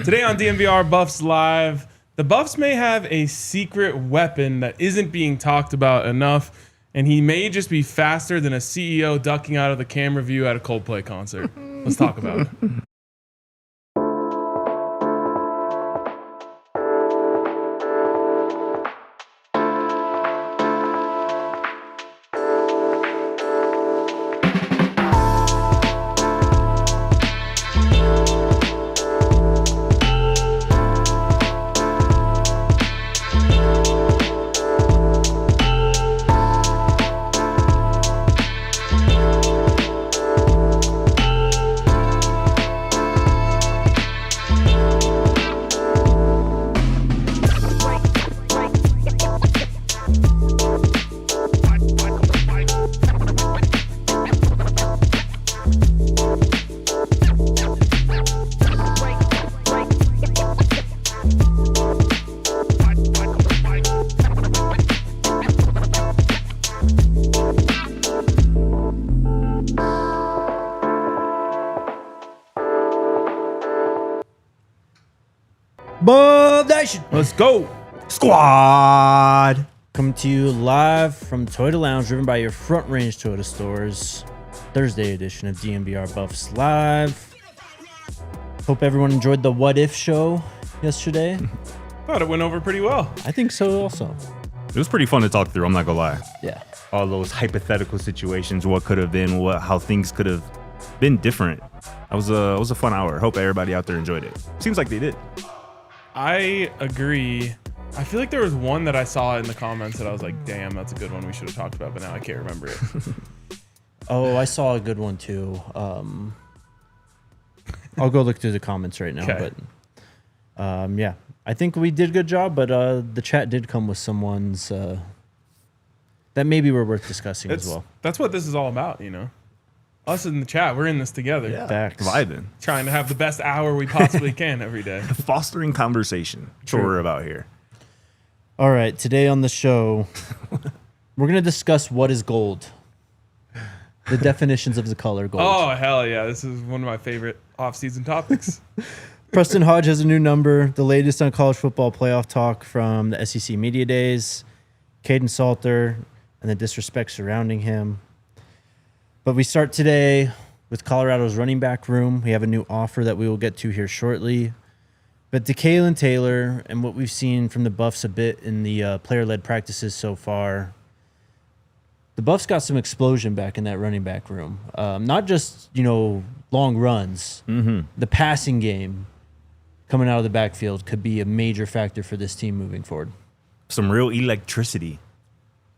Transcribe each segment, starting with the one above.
Today on DNVR Buffs Live, the Buffs may have a secret weapon that isn't being talked about enough, and he may just be faster than a CEO ducking out of the camera view at a Coldplay concert. Let's talk about it. Buff Nation. Let's go. Squad. Coming to you live from Toyota Lounge, driven by your Front Range Toyota stores. Thursday edition of DNVR Buffs Live. Hope everyone enjoyed the What If show yesterday. Thought it went over pretty well. I think so also. It was pretty fun to talk through, I'm not gonna lie. Yeah. All those hypothetical situations, what could have been, how things could have been different. It was a fun hour. Hope everybody out there enjoyed it. Seems like they did. I agree. I feel like there was one that I saw in the comments that I was like, damn, that's a good one we should have talked about, but now I can't remember it. Oh, I saw a good one too. I'll go look through the comments right now. Okay. But yeah, I think we did a good job, but the chat did come with some ones that maybe were worth discussing as well. That's what this is all about, you know? Us in the chat, we're in this together. Yeah, Facts. vibing. Trying to have the best hour we possibly can every day. Fostering conversation. That's what we're about here. All right, today on the show, we're going to discuss what is gold. The definitions of the color gold. Oh, hell yeah. This is one of my favorite off-season topics. Preston Hodge has a new number, the latest on college football playoff talk from the SEC Media Days, Kaidon Salter, and the disrespect surrounding him. But we start today with Colorado's running back room. We have a new offer that we will get to here shortly. But DeKalon Taylor and what we've seen from the Buffs a bit in the player-led practices so far, the Buffs got some explosion back in that running back room. Not just, long runs. Mm-hmm. The passing game coming out of the backfield could be a major factor for this team moving forward. Some real electricity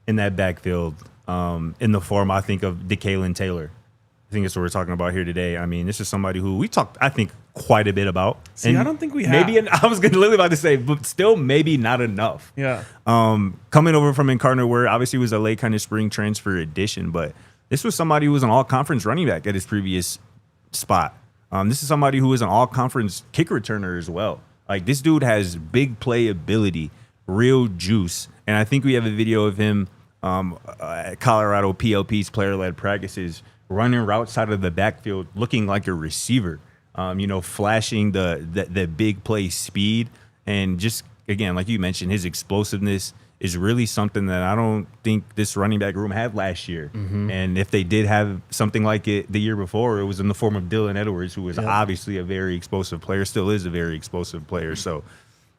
in that backfield. In the form, I think, of DeKalon Taylor. I think that's what we're talking about here today. I mean, this is somebody who we talked, I think, quite a bit about. See, and I don't think we have. Maybe, I was literally about to say, but still maybe not enough. Yeah. Coming over from Incarnate, where obviously was a late kind of spring transfer addition, but this was somebody who was an all-conference running back at his previous spot. This is somebody who is an all-conference kick returner as well. Like, this dude has big play ability, real juice, and I think we have a video of him at Colorado PLP's player-led practices, running routes out of the backfield, looking like a receiver, flashing the big play speed. And just, again, like you mentioned, his explosiveness is really something that I don't think this running back room had last year. Mm-hmm. And if they did have something like it the year before, it was in the form of Dylan Edwards, who was obviously a very explosive player, still is a very explosive player. So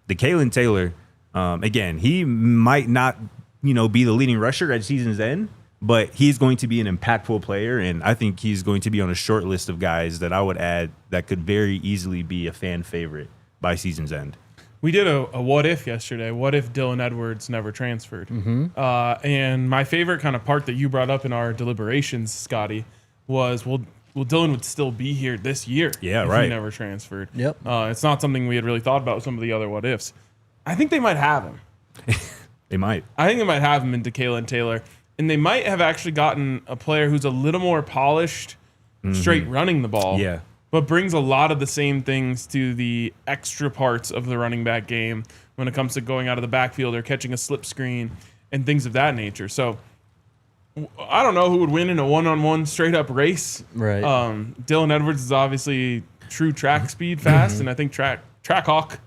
DeKalon Taylor, again, he might not be the leading rusher at season's end, but he's going to be an impactful player, and I think he's going to be on a short list of guys that I would add that could very easily be a fan favorite by season's end. We did a what if yesterday. What if Dylan Edwards never transferred? Mm-hmm. And my favorite kind of part that you brought up in our deliberations, Scotty, was, well, Dylan would still be here this year if he never transferred. Yep. It's not something we had really thought about with some of the other what ifs. I think they might have him. They might. I think they might have him in DeKalon Taylor. And they might have actually gotten a player who's a little more polished, straight running the ball. Yeah. But brings a lot of the same things to the extra parts of the running back game when it comes to going out of the backfield or catching a slip screen and things of that nature. So I don't know who would win in a one-on-one straight-up race. Right. Dylan Edwards is obviously true track speed fast, and I think track Trackhawk,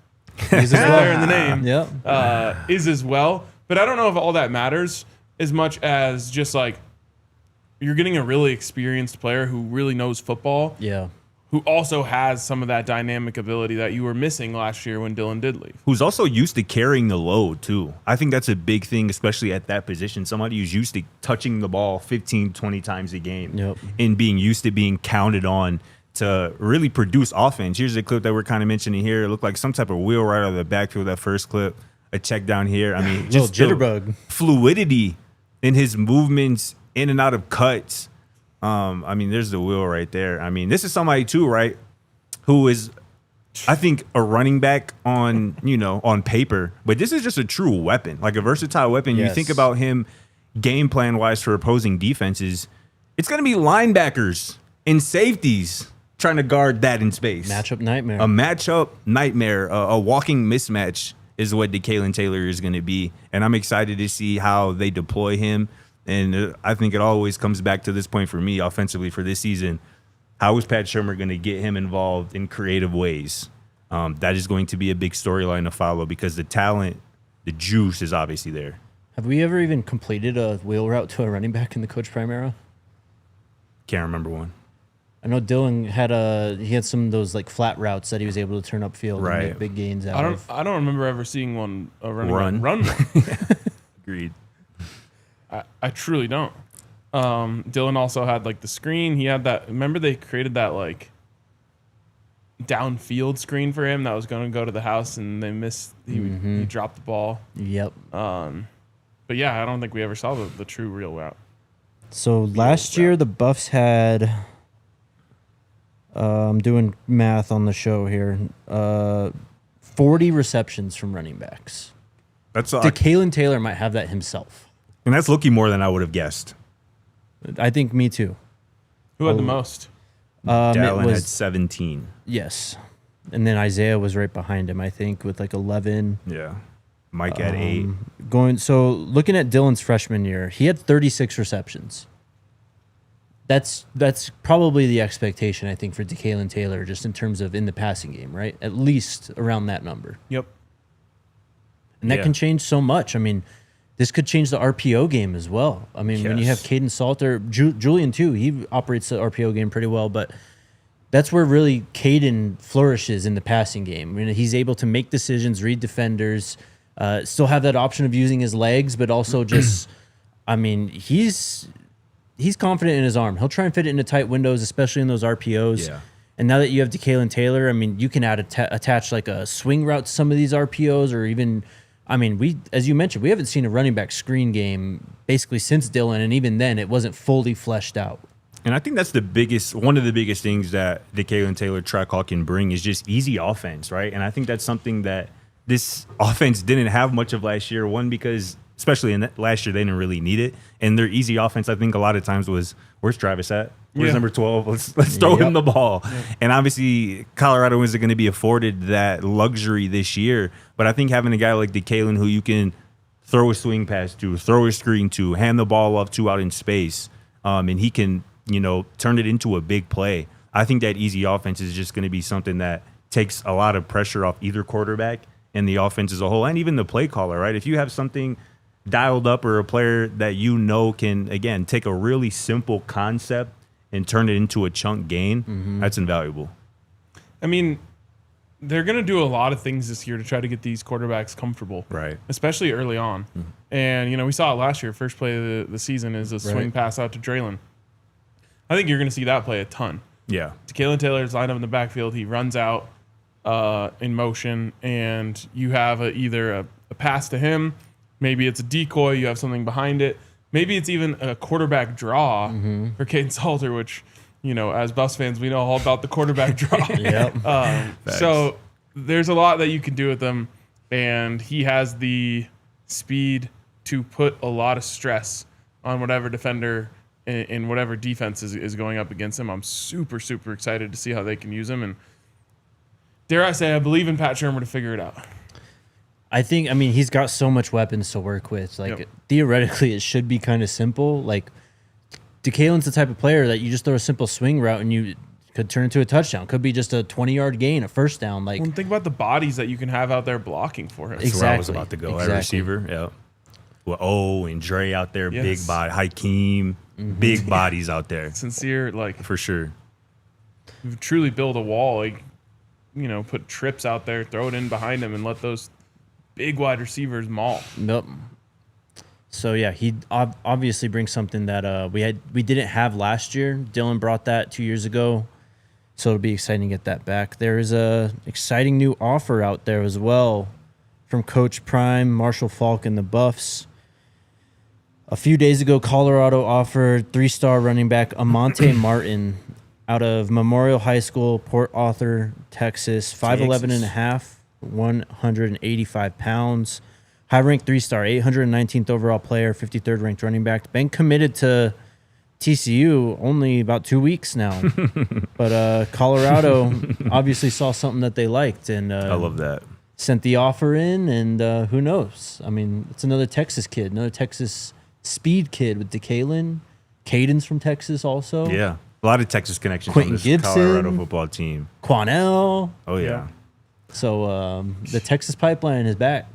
He's as there in the name, Yep. is as well. But I don't know if all that matters as much as just like you're getting a really experienced player who really knows football, Yeah. who also has some of that dynamic ability that you were missing last year when Dylan did leave. Who's also used to carrying the load, too. I think that's a big thing, especially at that position. Somebody who's used to touching the ball 15, 20 times a game Yep. and being used to being counted on to really produce offense. Here's a clip that we're kind of mentioning here. It looked like some type of wheel right out of the backfield, that first clip. A check down here. I mean, just Little jitterbug. fluidity in his movements in and out of cuts. I mean, there's the wheel right there. I mean, this is somebody too, right, who is, I think, a running back on, on paper, but this is just a true weapon, like a versatile weapon. Yes. You think about him game plan wise for opposing defenses, it's going to be linebackers and safeties trying to guard that in space. Matchup nightmare. A matchup nightmare, a walking mismatch is what DeKalon Taylor is going to be. And I'm excited to see how they deploy him. And I think it always comes back to this point for me offensively for this season. How is Pat Shurmur going to get him involved in creative ways? That is going to be a big storyline to follow because the talent, the juice is obviously there. Have we ever even completed a wheel route to a running back in the Coach Prime era? Can't remember one. I know Dylan had some of those like flat routes that he was able to turn upfield and make big gains out of. I don't remember ever seeing a running back run one. Agreed. I truly don't. Dylan also had like the screen. He had that. Remember they created that like downfield screen for him that was going to go to the house, and they missed. He dropped the ball. Yep. But yeah, I don't think we ever saw the true real route. So last year the Buffs had. I'm doing math on the show here. 40 receptions from running backs. That's DeKalon Taylor might have that himself. and that's looking more than I would have guessed. I think me too. Who had the most? Dallin had 17. Yes. And then Isaiah was right behind him, I think, with like 11. Yeah. Mike had 8. So looking at Dylan's freshman year, he had 36 receptions. That's probably the expectation, I think, for DeKalon Taylor, just in terms of in the passing game, right? At least around that number. Yep. And that can change so much. I mean, this could change the RPO game as well. I mean, when you have Kaidon Salter, Julian too, he operates the RPO game pretty well, but that's where really Kaidon flourishes in the passing game. I mean, he's able to make decisions, read defenders, still have that option of using his legs, but also just, I mean, he's confident in his arm. He'll try and fit it into tight windows, especially in those RPOs. Yeah. And now that you have DeKalon Taylor, I mean, you can attach like a swing route to some of these RPOs, or even, I mean, as you mentioned, we haven't seen a running back screen game basically since Dylan, and even then, it wasn't fully fleshed out. And I think that's one of the biggest things that DeKalon Taylor Trackhawk can bring is just easy offense, right? And I think that's something that this offense didn't have much of last year. One, because especially in last year, they didn't really need it. And their easy offense, I think a lot of times was, where's Travis at? Where's number 12? Let's throw him the ball. Yep. And obviously, Colorado isn't going to be afforded that luxury this year. But I think having a guy like DeKalon who you can throw a swing pass to, throw a screen to, hand the ball off to out in space, and he can, turn it into a big play. I think that easy offense is just going to be something that takes a lot of pressure off either quarterback and the offense as a whole, and even the play caller, right? If you have something dialed up or a player that can, again, take a really simple concept and turn it into a chunk gain, that's invaluable. I mean, they're going to do a lot of things this year to try to get these quarterbacks comfortable, right? Especially early on. And, we saw it last year. First play of the season is a swing pass out to Draylon. I think you're going to see that play a ton. Yeah. DeKalon Taylor's lined up in the backfield. He runs out in motion, and you have either a pass to him. Maybe it's a decoy. You have something behind it. Maybe it's even a quarterback draw for Kaidon Salter, which, as Buffs fans, we know all about the quarterback draw. Yep. So there's a lot that you can do with him, and he has the speed to put a lot of stress on whatever defender in whatever defense is going up against him. I'm super, super excited to see how they can use him. And dare I say, I believe in Pat Shurmur to figure it out. I think, he's got so much weapons to work with. Like, theoretically, it should be kind of simple. Like, DeKalon's the type of player that you just throw a simple swing route and you Could turn into a touchdown. Could be just a 20-yard gain, a first down. Like, Well, think about the bodies that you can have out there blocking for him. That's where I was Exactly. about to go. Exactly. At receiver, yeah. Well, and Dre out there, Yes. big body. Hakeem, big bodies out there Sincere, like, for sure. truly build a wall. Like, put trips out there, throw it in behind him, and let those big wide receivers maul. nope. So yeah, he obviously brings something that we didn't have last year. Dylan brought that 2 years ago, so it'll be exciting to get that back. There is a exciting new offer out there as well from Coach Prime, Marshall Faulk, and the Buffs. A few days ago, Colorado offered 3-star running back Amante Martin out of Memorial High School, Port Arthur, Texas, 5'11 and a half, 185 pounds. High-ranked 3-star, 819th overall player, 53rd ranked running back. Been committed to TCU only about 2 weeks now. But Colorado obviously saw something that they liked and I love that. sent the offer in, and who knows? I mean, it's another Texas kid, another Texas speed kid with DeKalon. Kaidon's from Texas also. Yeah. A lot of Texas connections Quentin on this Gibson. Colorado football team. Quanell. Oh, yeah. So the Texas pipeline is back.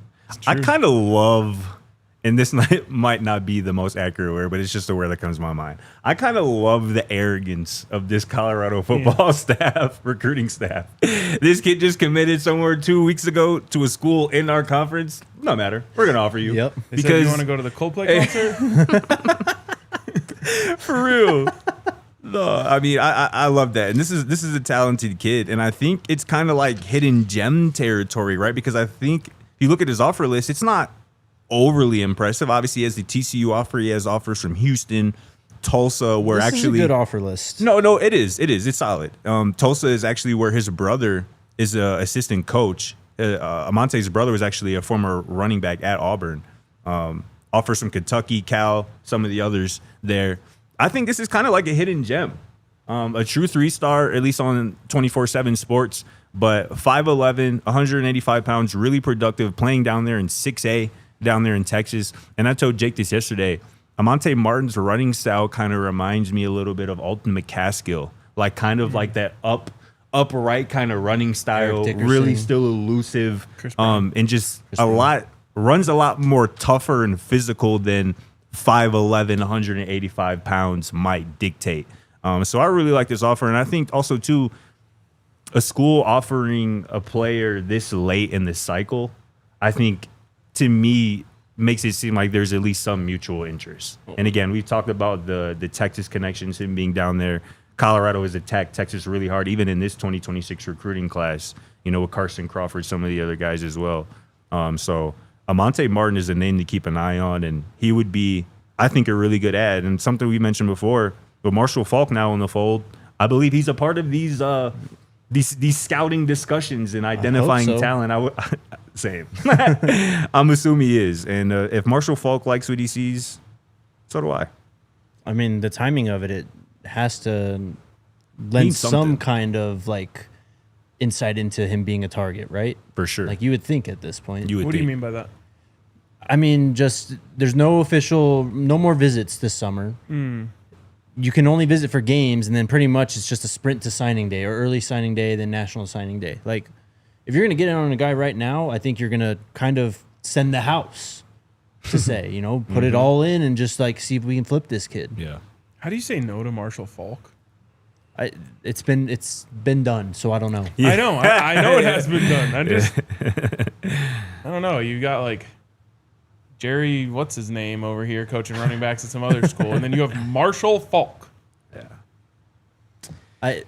I kind of love, and this might not be the most accurate word, but it's just the word that comes to my mind. I kind of love the arrogance of this Colorado football staff, recruiting staff. This kid just committed somewhere 2 weeks ago to a school in our conference. No matter. We're going to offer you. Yep. They said, you want to go to the Coldplay concert? For real. No, I mean, I love that. And this is a talented kid. And I think it's kind of like hidden gem territory, right? Because I think if you look at his offer list, it's not overly impressive. Obviously, he has the TCU offer. He has offers from Houston, Tulsa, where This actually is a good offer list. No, it is. It's solid. Tulsa is actually where his brother is an assistant coach. Amante's brother was actually a former running back at Auburn. Offers from Kentucky, Cal, some of the others there. I think this is kind of like a hidden gem. A true 3-star, at least on 24/7 Sports, but 5'11", 185 pounds, really productive, playing down there in 6A, down there in Texas. And I told Jake this yesterday. Amante Martin's running style kind of reminds me a little bit of Alton McCaskill, like kind of like that upright kind of running style, really still elusive, and just runs a lot more tougher and physical than 5'11", 185 pounds might dictate. So I really like this offer. And I think also, too, a school offering a player this late in the cycle, I think, to me, makes it seem like there's at least some mutual interest. And again, we've talked about the Texas connections, him being down there. Colorado has attacked Texas really hard, even in this 2026 recruiting class, with Carson Crawford, some of the other guys as well. So Amante Martin is a name to keep an eye on, and he would be, I think, a really good ad. And something we mentioned before, with Marshall Faulk now in the fold, I believe he's a part of these scouting discussions and identifying talent. Same. I'm assuming he is. And if Marshall Faulk likes what he sees, so do I. I mean, the timing of it has to lend some kind of like insight into him being a target, right? For sure. Like you would think at this point. What do you mean by that? I mean, just there's no more visits this summer. You can only visit for games, and then pretty much it's just a sprint to signing day or early signing day, then national signing day. Like, if you're going to get in on a guy right now, I think you're going to kind of send the house to say, put it all in and just like see if we can flip this kid. Yeah. How do you say no to Marshall Faulk? It's been done, so I don't know. Yeah. I know. I know it has been done. I don't know. You got like Jerry, what's his name over here, coaching running backs at some other school, and then you have Marshall Faulk. Yeah.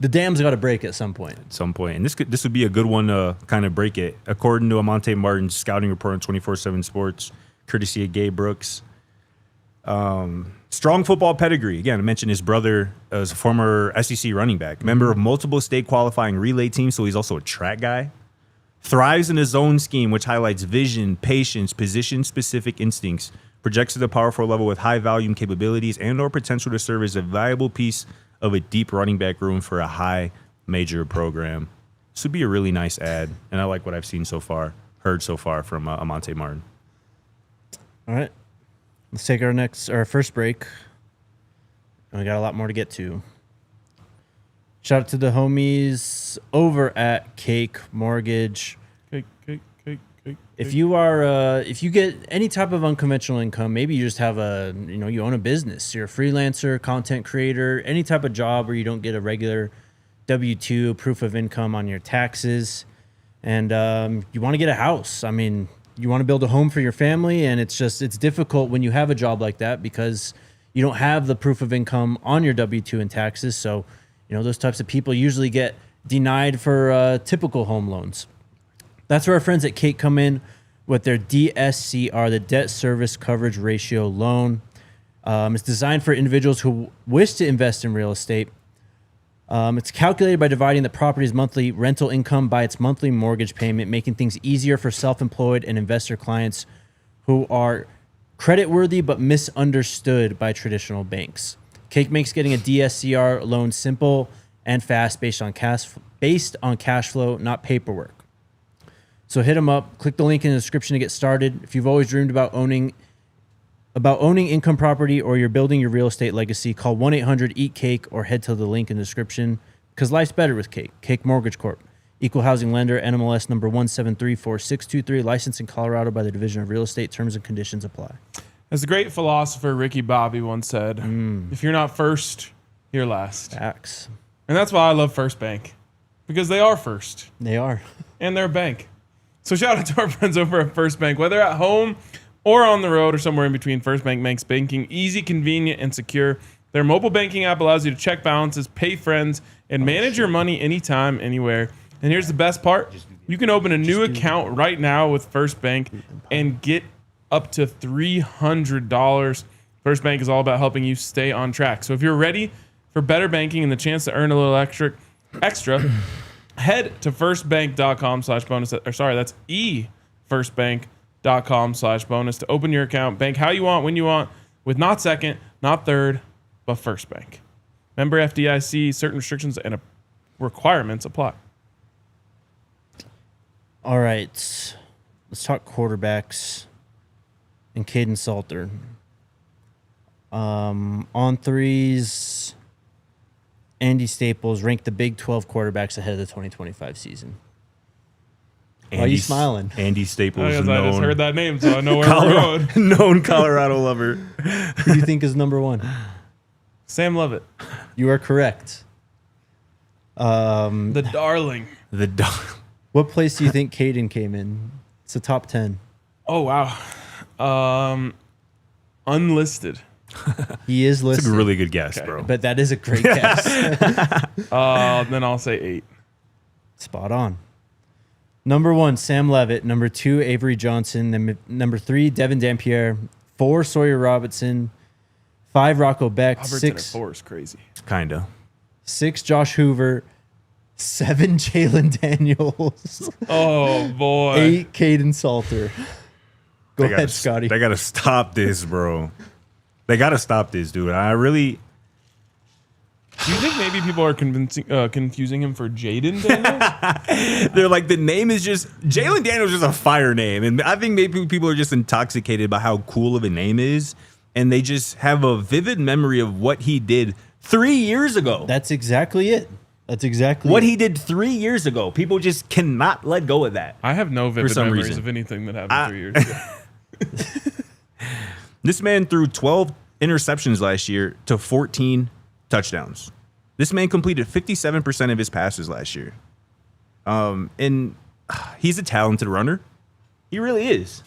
The dam's got to break at some point. And this would be a good one to kind of break it. According to Amante Martin's scouting report on 24/7 Sports, courtesy of Gabe Brooks. Strong football pedigree. Again, I mentioned his brother as a former SEC running back, member of multiple state qualifying relay teams, so he's also a track guy. Thrives in a zone scheme, which highlights vision, patience, position-specific instincts. Projects at a powerful level with high-volume capabilities and or potential to serve as a valuable piece of a deep running back room for a high major program. This would be a really nice ad, and I like what I've seen so far, heard so far from Amante Martin. All right. Let's take our first break. And we got a lot more to get to. Shout out to the homies over at Cake Mortgage. Cake. If you get any type of unconventional income, maybe you just have you own a business, you're a freelancer, content creator, any type of job where you don't get a regular W-2 proof of income on your taxes, and you want to get a house. I mean, you want to build a home for your family, and it's difficult when you have a job like that because you don't have the proof of income on your W-2 and taxes. So, those types of people usually get denied for typical home loans. That's where our friends at Cake come in with their DSCR, the Debt Service Coverage Ratio loan. It's designed for individuals who wish to invest in real estate. It's calculated by dividing the property's monthly rental income by its monthly mortgage payment, making things easier for self-employed and investor clients who are creditworthy but misunderstood by traditional banks. Cake makes getting a DSCR loan simple and fast based on cash flow, not paperwork. So hit them up. Click the link in the description to get started. If you've always dreamed about owning income property or you're building your real estate legacy, call 1-800-EAT-CAKE or head to the link in the description because life's better with Cake. Cake Mortgage Corp. Equal housing lender, NMLS number 1734623, licensed in Colorado by the Division of Real Estate. Terms and conditions apply. As the great philosopher Ricky Bobby once said, if you're not first, you're last. Facts. And that's why I love First Bank, because they are first. They are. And they're a bank. So shout out to our friends over at First Bank. Whether at home or on the road or somewhere in between, First Bank makes banking easy, convenient, and secure. Their mobile banking app allows you to check balances, pay friends, and manage your money anytime, anywhere. And here's the best part. You can open a new account right now with First Bank and get up to $300. First Bank is all about helping you stay on track. So if you're ready for better banking and the chance to earn a little extra, head to firstbank.com/bonus. Or sorry, that's firstbank.com/bonus to open your account. Bank how you want, when you want, with not second, not third, but First Bank. Member FDIC, certain restrictions and requirements apply. All right. Let's talk quarterbacks and Kaidon Salter. On threes, Andy Staples ranked the Big 12 quarterbacks ahead of the 2025 season. Why are you smiling? Andy Staples, I just heard that name, so I know where we're going. known Colorado lover. Who do you think is number one? Sam Lovett. You are correct. The darling. What place do you think Kaidon came in? It's a top 10. Oh, wow. Unlisted. He is listed. It's a really good guess, bro. But that is a great guess. Then I'll say 8. Spot on. Number 1, Sam Levitt. Number 2, Avery Johnson. Number 3, Devin Dampier. 4, Sawyer Robertson. 5, Rocco Beck. Robertson 6, at 4 is crazy. Kinda. 6, Josh Hoover. 7, Jalen Daniels. Oh, boy. 8, Kaidon Salter. Go ahead, Scotty. They got to stop this, bro. They got to stop this, dude. I really... Do you think maybe people are confusing him for Jaden Daniels? They're like, the name is just... Jalen Daniels is just a fire name. And I think maybe people are just intoxicated by how cool of a name it is. And they just have a vivid memory of what he did 3 years ago. That's exactly it. That's exactly what it. he did 3 years ago. People just cannot let go of that. I have no vivid memories reason. of anything that happened 3 years ago. This man threw 12 interceptions last year to 14 touchdowns. This man completed 57% of his passes last year. And he's a talented runner. He really is.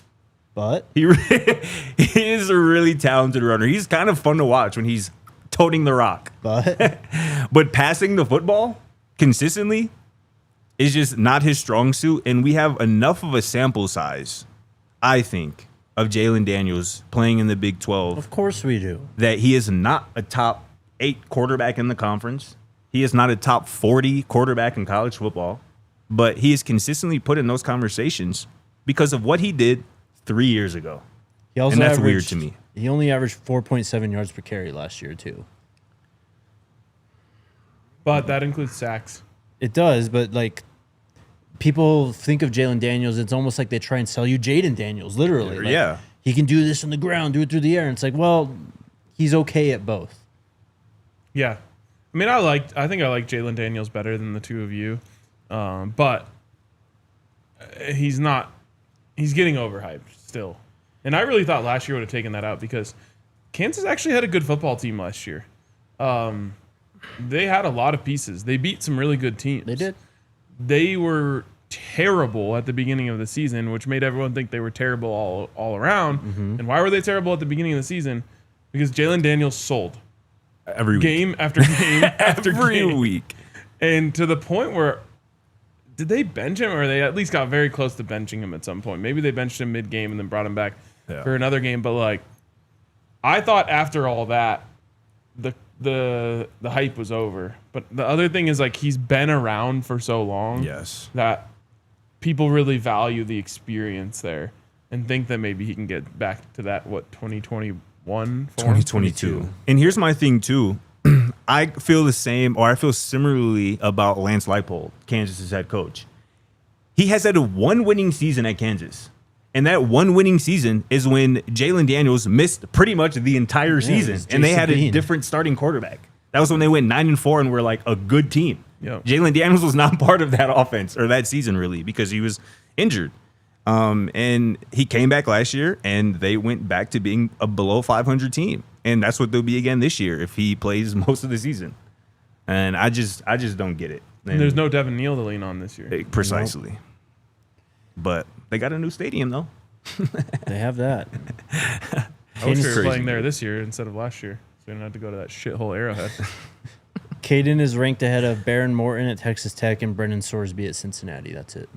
But He is a really talented runner. He's kind of fun to watch when he's toting the rock. But passing the football consistently is just not his strong suit. And we have enough of a sample size, I think, of Jalen Daniels playing in the Big 12. of course we do. That he is not a top 8 quarterback in the conference. He is not a top 40 quarterback in college football. But he is consistently put in those conversations because of what he did 3 years ago. He also And that's weird to me. He only averaged 4.7 yards per carry last year, too. But that includes sacks. It does, but like people think of Jalen Daniels, it's almost like they try and sell you Jaden Daniels, literally. Like, Yeah. he can do this on the ground, do it through the air. And it's like, well, he's okay at both. Yeah. I mean, I think I like Jalen Daniels better than the two of you, but he's getting overhyped still. And I really thought last year would have taken that out because Kansas actually had a good football team last year. They had a lot of pieces. They beat some really good teams. They did. They were terrible at the beginning of the season, which made everyone think they were terrible all around. Mm-hmm. And why were they terrible at the beginning of the season? Because Jalen Daniels sold Every game after game after every game. week. And to the point where, did they bench him, or they at least got very close to benching him at some point? Maybe they benched him mid-game and then brought him back for another game. But like, I thought after all that, the hype was over. But the other thing is, like, he's been around for so long that people really value the experience there and think that maybe he can get back to that 2021 form? 2022. And here's my thing too. I feel the same, or I feel similarly about Lance Leipold, Kansas's head coach. He has had one winning season at Kansas. And that one winning season is when Jalen Daniels missed pretty much the entire season. And they had a different starting quarterback. That was when they went 9-4 and were like a good team. Yep. Jalen Daniels was not part of that offense or that season really because he was injured. And he came back last year and they went back to being a below 500 team. And that's what they'll be again this year if he plays most of the season. And I just don't get it. And there's no Devin Neal to lean on this year. Precisely. Nope. But they got a new stadium though. They have that. I wish we were playing there this year instead of last year. So we don't have to go to that shithole Arrowhead. Kaidon is ranked ahead of Baron Morton at Texas Tech and Brendan Sorsby at Cincinnati. That's it.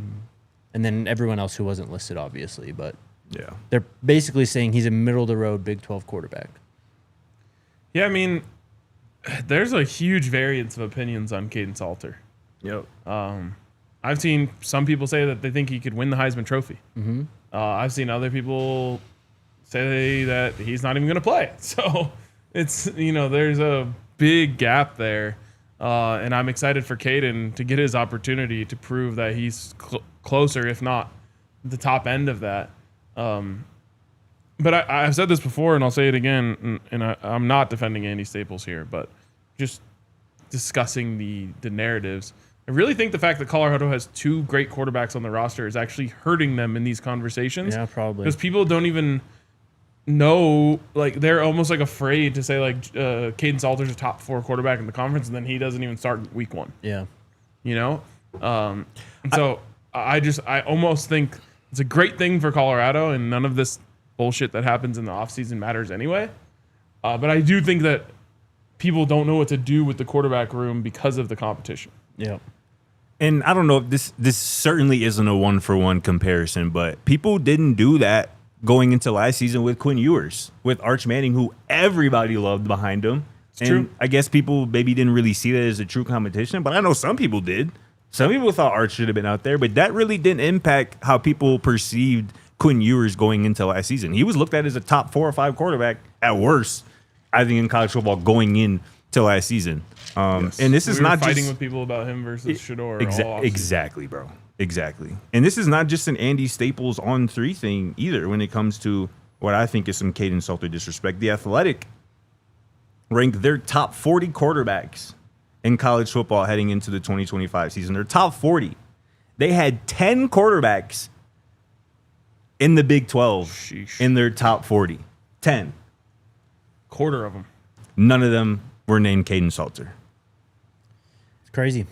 And then everyone else who wasn't listed, obviously. But yeah, they're basically saying he's a middle-of-the-road Big 12 quarterback. Yeah, I mean, there's a huge variance of opinions on Kaidon Salter. Yep. I've seen some people say that they think he could win the Heisman Trophy. Mm-hmm. I've seen other people say that he's not even going to play. So it's, there's a big gap there. And I'm excited for Kaidon to get his opportunity to prove that he's closer, if not the top end of that. But I've said this before, and I'll say it again, and I'm not defending Andy Staples here, but just discussing the narratives. I really think the fact that Colorado has two great quarterbacks on the roster is actually hurting them in these conversations. Yeah, probably. Because people don't even know, like, they're almost like afraid to say, like, Kaidon Salter's a top 4 quarterback in the conference, and then he doesn't even start week 1. Yeah. And so I almost think it's a great thing for Colorado, and none of this bullshit that happens in the offseason matters anyway. But I do think that people don't know what to do with the quarterback room because of the competition. Yeah. And I don't know if this certainly isn't a 1-for-1 comparison, but people didn't do that going into last season with Quinn Ewers, with Arch Manning, who everybody loved behind him. It's true. I guess people maybe didn't really see that as a true competition, but I know some people did. Some people thought Arch should have been out there, but that really didn't impact how people perceived Quinn Ewers going into last season. He was looked at as a top 4 or 5 quarterback at worst, I think, in college football going into last season. Yes. And this is not fighting just with people about him versus Shedeur. Exactly, bro. Exactly. And this is not just an Andy Staples on 3 thing either when it comes to what I think is some Kaidon Salter disrespect. The Athletic ranked their top 40 quarterbacks in college football heading into the 2025 season. Their top 40. They had 10 quarterbacks in the Big 12 Sheesh. in their top 40. 10. Quarter of them. None of them were named Kaidon Salter. It's crazy.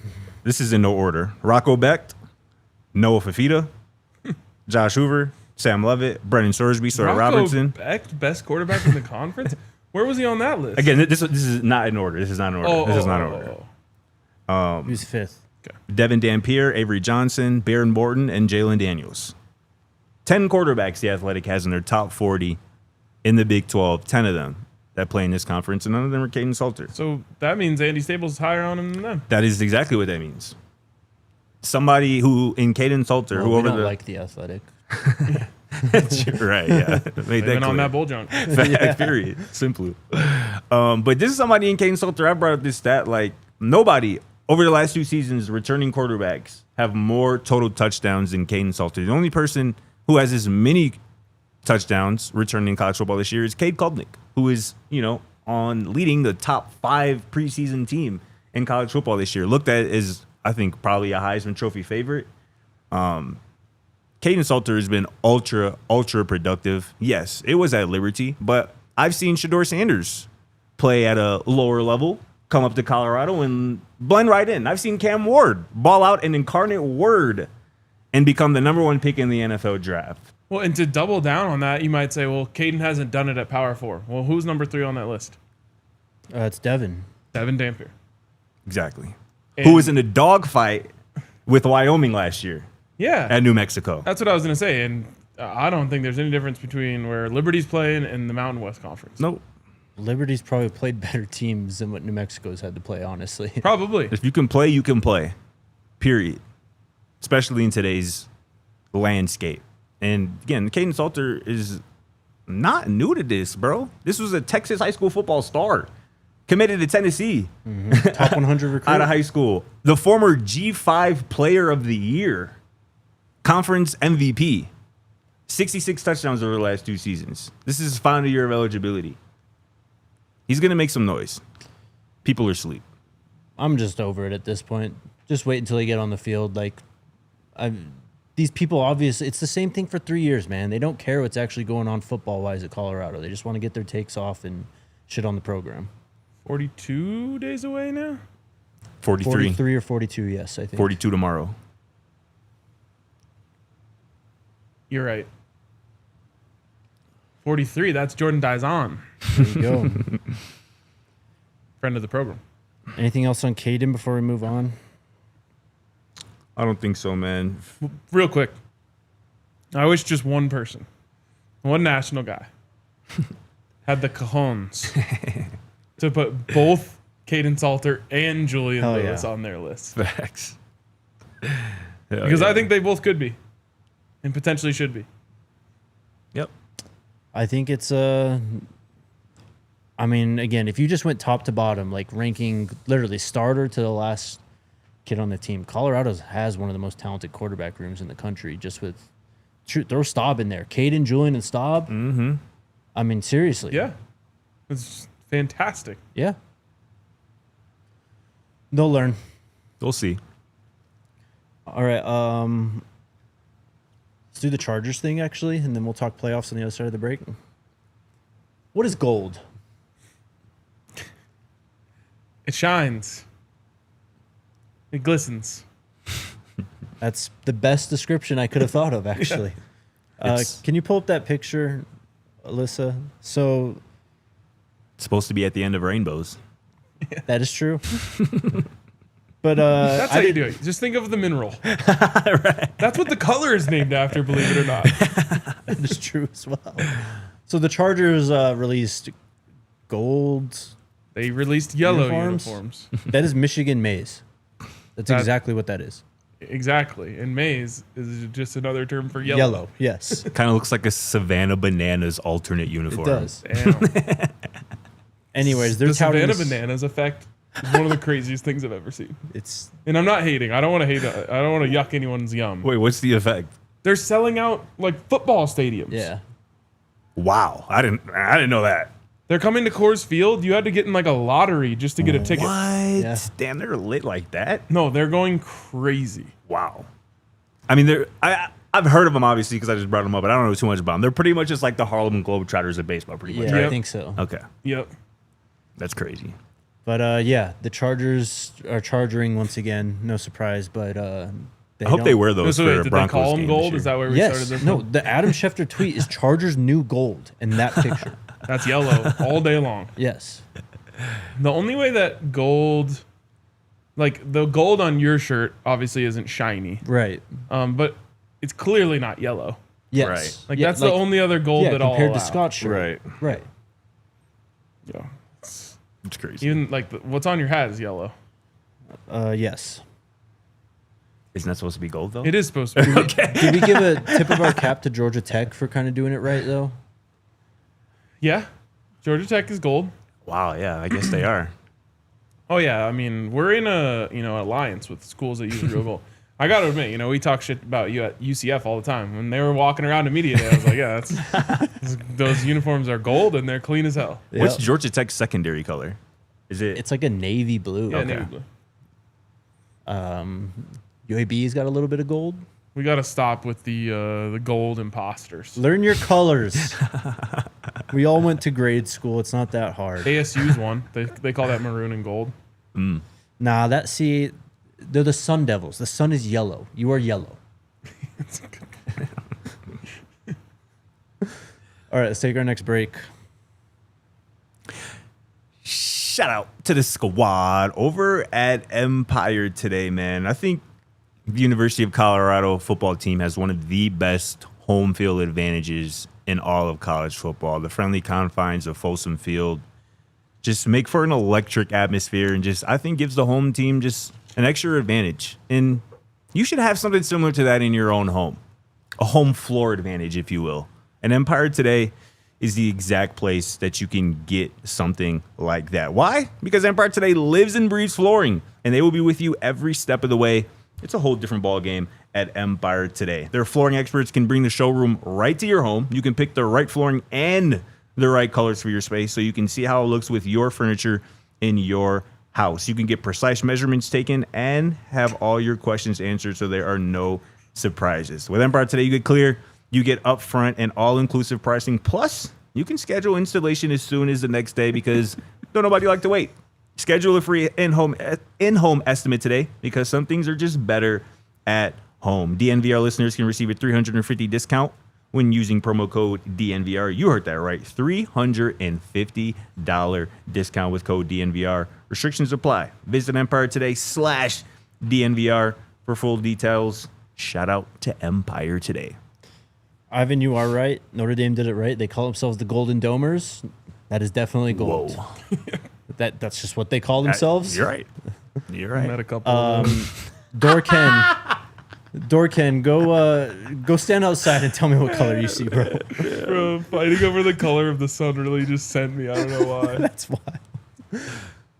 This is in no order. Rocco Becht, Noah Fafita, Josh Hoover, Sam Levitt, Brennan Sorsby, Sawyer Robertson. Becht, best quarterback in the conference? Where was he on that list? Again, this is not in order. This is not in order. This is not in order. He was 5th. Devin Dampier, Avery Johnson, Baron Morton, and Jalen Daniels. 10 quarterbacks the Athletic has in their top 40 in the Big 12. 10 of them that play in this conference, and none of them are Kaidon Salter. So that means Andy Staples is higher on him than them. That is exactly what that means. Somebody who in Kaidon Salter, We don't like the Athletic. Right, yeah. They've been on that bull junk. Fact, period. Simply. But this is somebody in Kaidon Salter. I brought up this stat, like, nobody over the last 2 seasons, returning quarterbacks have more total touchdowns than Kaidon Salter. The only person who has as many touchdowns returning in college football this year is Cade Klubnik, who is, on leading the top 5 preseason team in college football this year. Looked at as, I think, probably a Heisman Trophy favorite. Kaidon Salter has been ultra productive. Yes, it was at Liberty, but I've seen Shedeur Sanders play at a lower level, come up to Colorado and blend right in. I've seen Cam Ward ball out an incarnate word and become the number 1 pick in the NFL draft. Well, and to double down on that, you might say, well, Kaidon hasn't done it at Power 4. Well, who's number 3 on that list? It's Devin. Devin Dampier. Exactly. And Who was in a dogfight with Wyoming last year yeah, at New Mexico. that's what I was going to say. And I don't think there's any difference between where Liberty's playing and the Mountain West Conference. Nope. Liberty's probably played better teams than what New Mexico's had to play, honestly. Probably. If you can play, you can play. Period. Especially in today's landscape. And again, Kaidon Salter is not new to this, bro. This was a Texas high school football star. Committed to Tennessee. Top 100 recruit. Out of high school. The former G5 Player of the Year. Conference MVP. 66 touchdowns over the last 2 seasons. This is his final year of eligibility. He's going to make some noise. People are asleep. I'm just over it at this point. Just wait until they get on the field. These people, obviously, it's the same thing for 3 years, man. They don't care what's actually going on football-wise at Colorado. They just want to get their takes off and shit on the program. 42 days away now? 43. 43 or 42, yes, I think. 42 tomorrow. You're right. 43, that's Jordan Dizon, There you go. friend of the program. Anything else on Kaidon before we move on? I don't think so, man. Real quick, I wish just one person, one national guy, had the cajones to put both Kaidon Salter and Julian Hell Lewis yeah. on their list. Facts. Because I think they both could be and potentially should be. Yep. I think it's I mean, again, if you just went top to bottom, like ranking literally starter to the last kid on the team, Colorado has one of the most talented quarterback rooms in the country. Just with throw Staub in there, Kaidon, Julian, and Staub. Mm-hmm. I mean, seriously. Yeah. It's fantastic. Yeah. They'll learn. We'll see. All right. Let's do the Chargers thing, actually, and then we'll talk playoffs on the other side of the break. What is gold? It shines. It glistens. That's the best description I could have thought of, actually. Can you pull up that picture, Alyssa? So It's supposed to be at the end of rainbows. that is true. But That's how you do it. Just think of the mineral. Right. That's what the color is named after, believe it or not. that is true as well. So the Chargers released gold. They released yellow Uniforms? uniforms. That is Michigan maize. That's That- exactly what that is. Exactly. And maize is just another term for yellow. Yellow, yes. Kind of looks like a Savannah Bananas alternate It uniform. does. Damn. Anyways, they're The touting Savannah this- Bananas effect is one of the craziest things I've ever seen. It's And I'm not hating. I don't want to hate. I don't want to yuck anyone's yum. Wait, what's the effect? They're selling out like football stadiums. yeah. Wow, I didn't know that. They're coming to Coors Field. You had to get in like a lottery just to get a ticket. What? Yeah. Damn, they're lit like that. No, they're going crazy. Wow. I mean, I've heard of them obviously because I just brought them up, but I don't know too much about them. They're pretty much just like the Harlem Globetrotters of baseball, pretty much. Yeah, Right? I think so. Okay, Yep. that's crazy. But yeah, the Chargers are charging once again. No surprise, but I hope they wear those So for wait, did Broncos they call game them this gold? year. Is that where we Yes. started this? No, one? the Adam Schefter tweet is Chargers new gold in that picture. That's yellow all day long. Yes. The only way that gold, like the gold on your shirt, obviously isn't shiny. Right. But it's clearly not yellow. Yes. Right. Like Yeah, that's the only other gold yeah, that I'll compared to allow. Scott's shirt. Right. Yeah. It's crazy. Even like what's on your hat is yellow. Yes. Isn't that supposed to be gold though? It is supposed to be. Okay. Did we give a tip of our cap to Georgia Tech for kind of doing it right, though? Yeah. Georgia Tech is gold. Wow. Yeah, I guess they are. Oh yeah, I mean we're in a alliance with schools that use real gold. I got to admit, we talk shit about you at UCF all the time. When they were walking around to media day, I was like, yeah, those uniforms are gold and they're clean as hell. Yep. What's Georgia Tech's secondary color? Is it? It's like a navy blue. Yeah, Okay. navy blue. UAB's got a little bit of gold. We got to stop with the gold imposters. Learn your colors. We all went to grade school. It's not that hard. ASU's one. They call that maroon and gold. Nah, they're the Sun Devils. The sun is yellow. You are yellow. All right, let's take our next break. Shout out to the squad over at Empire today, man. I think the University of Colorado football team has one of the best home field advantages in all of college football. The friendly confines of Folsom Field just make for an electric atmosphere and I think gives the home team just an extra advantage. And you should have something similar to that in your own home. A home floor advantage, if you will. And Empire today is the exact place that you can get something like that. Why? Because Empire today lives and breathes flooring, and they will be with you every step of the way. It's a whole different ball game at Empire today. Their flooring experts can bring the showroom right to your home. You can pick the right flooring and the right colors for your space so you can see how it looks with your furniture in your house. You can get precise measurements taken and have all your questions answered so there are no surprises. With Empire today, you get clear, you get upfront and all-inclusive pricing. Plus, you can schedule installation as soon as the next day because don't nobody like to wait. Schedule a free in-home estimate today because some things are just better at home. DNVR listeners can receive a $350 discount when using promo code DNVR. You heard that right. $350 discount with code DNVR. Restrictions apply. Visit Empire today/DNVR for full details. Shout out to Empire today. Ivan, you are right. Notre Dame did it right. They call themselves the Golden Domers. That is definitely gold. Whoa. That's just what they call themselves. You're right. You're Met right. a couple of them. Dorken, go stand outside and tell me what color you see, bro. Bro, fighting over the color of the sun really just sent me. I don't know why. That's why.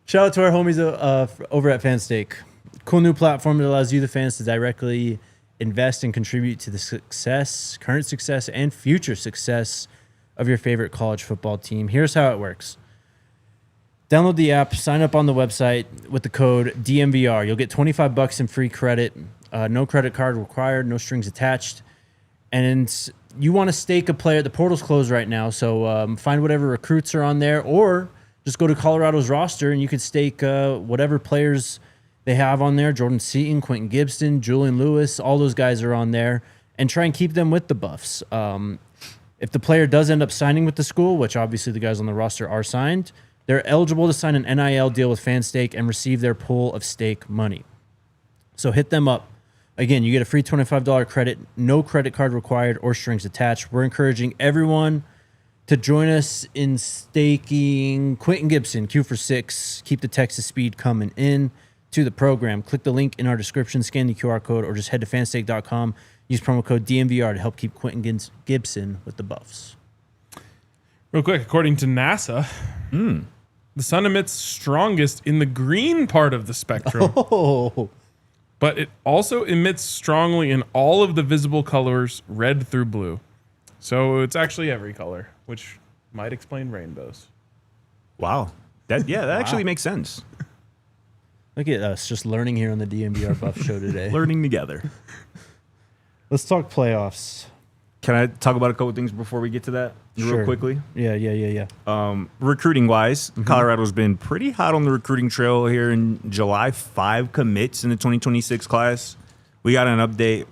Shout out to our homies over at Fanstake. Cool new platform that allows you, the fans, to directly invest and contribute to the current success, and future success of your favorite college football team. Here's how it works. Download the app, sign up on the website with the code DNVR. You'll get $25 in free credit. No credit card required, no strings attached. And you want to stake a player. The portal's closed right now, so find whatever recruits are on there, or just go to Colorado's roster and you can stake whatever players they have on there. Jordan Seaton, Quentin Gibson, Julian Lewis, all those guys are on there, and try and keep them with the Buffs. If the player does end up signing with the school, which obviously the guys on the roster are signed, they're eligible to sign an NIL deal with Fanstake and receive their pool of stake money. So hit them up. Again, you get a free $25 credit, no credit card required or strings attached. We're encouraging everyone to join us in staking Quentin Gibson, Q for 6. Keep the Texas speed coming in to the program. Click the link in our description, scan the QR code, or just head to fanstake.com. Use promo code DNVR to help keep Quentin Gibson with the Buffs. Real quick, according to NASA, the sun emits strongest in the green part of the spectrum, Oh, but it also emits strongly in all of the visible colors, red through blue. So it's actually every color, which might explain rainbows. Wow. That actually makes sense. look at us just learning here on the DNVR Buff Show today. Learning together. Let's talk playoffs. Can I talk about a couple things before we get to that real quickly? Yeah. Recruiting wise, Colorado's been pretty hot on the recruiting trail here in July. 5 commits in the 2026 class. We got an update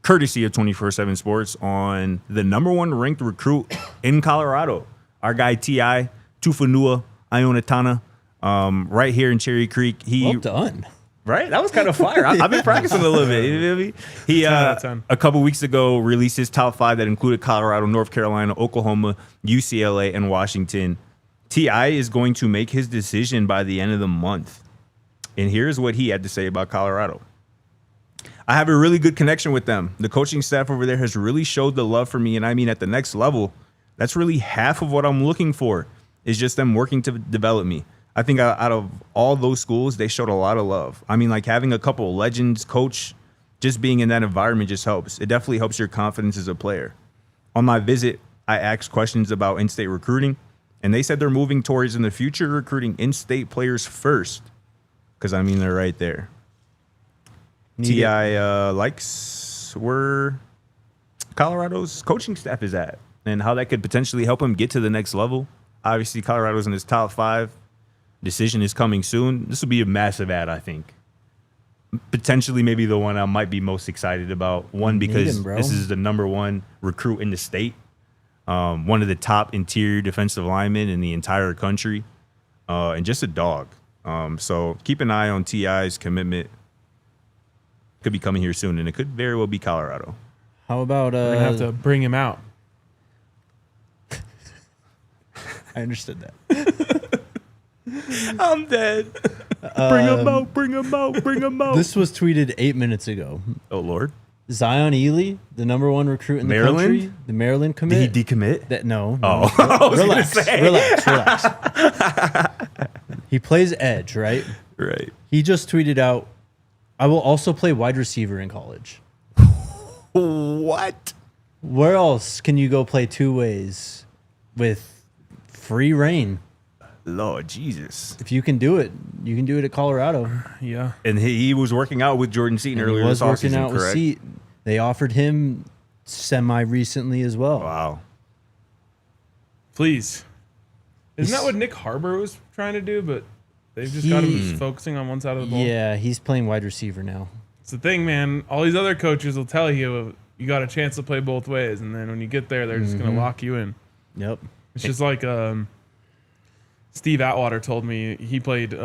courtesy of 24/7 Sports on the number 1 ranked recruit in Colorado. Our guy T.I. Tufanua Ionatana, right here in Cherry Creek. Well done. Right? That was kind of fire. I've been practicing a little bit. You feel me? He, 10 out of 10. a couple weeks ago, released his top 5 that included Colorado, North Carolina, Oklahoma, UCLA, and Washington. T.I. is going to make his decision by the end of the month. And here's what he had to say about Colorado. I have a really good connection with them. The coaching staff over there has really showed the love for me, and I mean at the next level. That's really half of what I'm looking for, is just them working to develop me. I think out of all those schools, they showed a lot of love. I mean, like having a couple legends coach, just being in that environment just helps. It definitely helps your confidence as a player. On my visit, I asked questions about in-state recruiting, and they said they're moving towards in the future recruiting in-state players first, because, I mean, they're right there. T.I. likes where Colorado's coaching staff is at and how that could potentially help him get to the next level. Obviously, Colorado's in his top 5. Decision is coming soon. This will be a massive ad, I think. Potentially maybe the one I might be most excited about. One, because this is the number 1 recruit in the state. One of the top interior defensive linemen in the entire country. And just a dog. So keep an eye on T.I.'s commitment. Could be coming here soon, and it could very well be Colorado. How about We're gonna have to bring him out. I understood that. I'm dead. Bring him out, bring him out, bring him out. This was tweeted 8 minutes ago. Oh, Lord. Zion Ely, the number 1 recruit in the country, the Maryland commit. Did he decommit? No. Oh, Relax. He plays edge, right? Right. He just tweeted out, I will also play wide receiver in college. What? Where else can you go play 2 ways with free reign? Lord Jesus. If you can do it, you can do it at Colorado. Yeah. And he was working out with Jordan Seaton earlier this offseason, correct? Seaton. They offered him semi-recently as well. Wow. Please. Isn't that what Nick Harbor was trying to do? But they've just got him just focusing on one side of the ball. Yeah, he's playing wide receiver now. It's the thing, man. All these other coaches will tell you you got a chance to play both ways, and then when you get there, they're just going to lock you in. Yep. It's just like Steve Atwater told me he played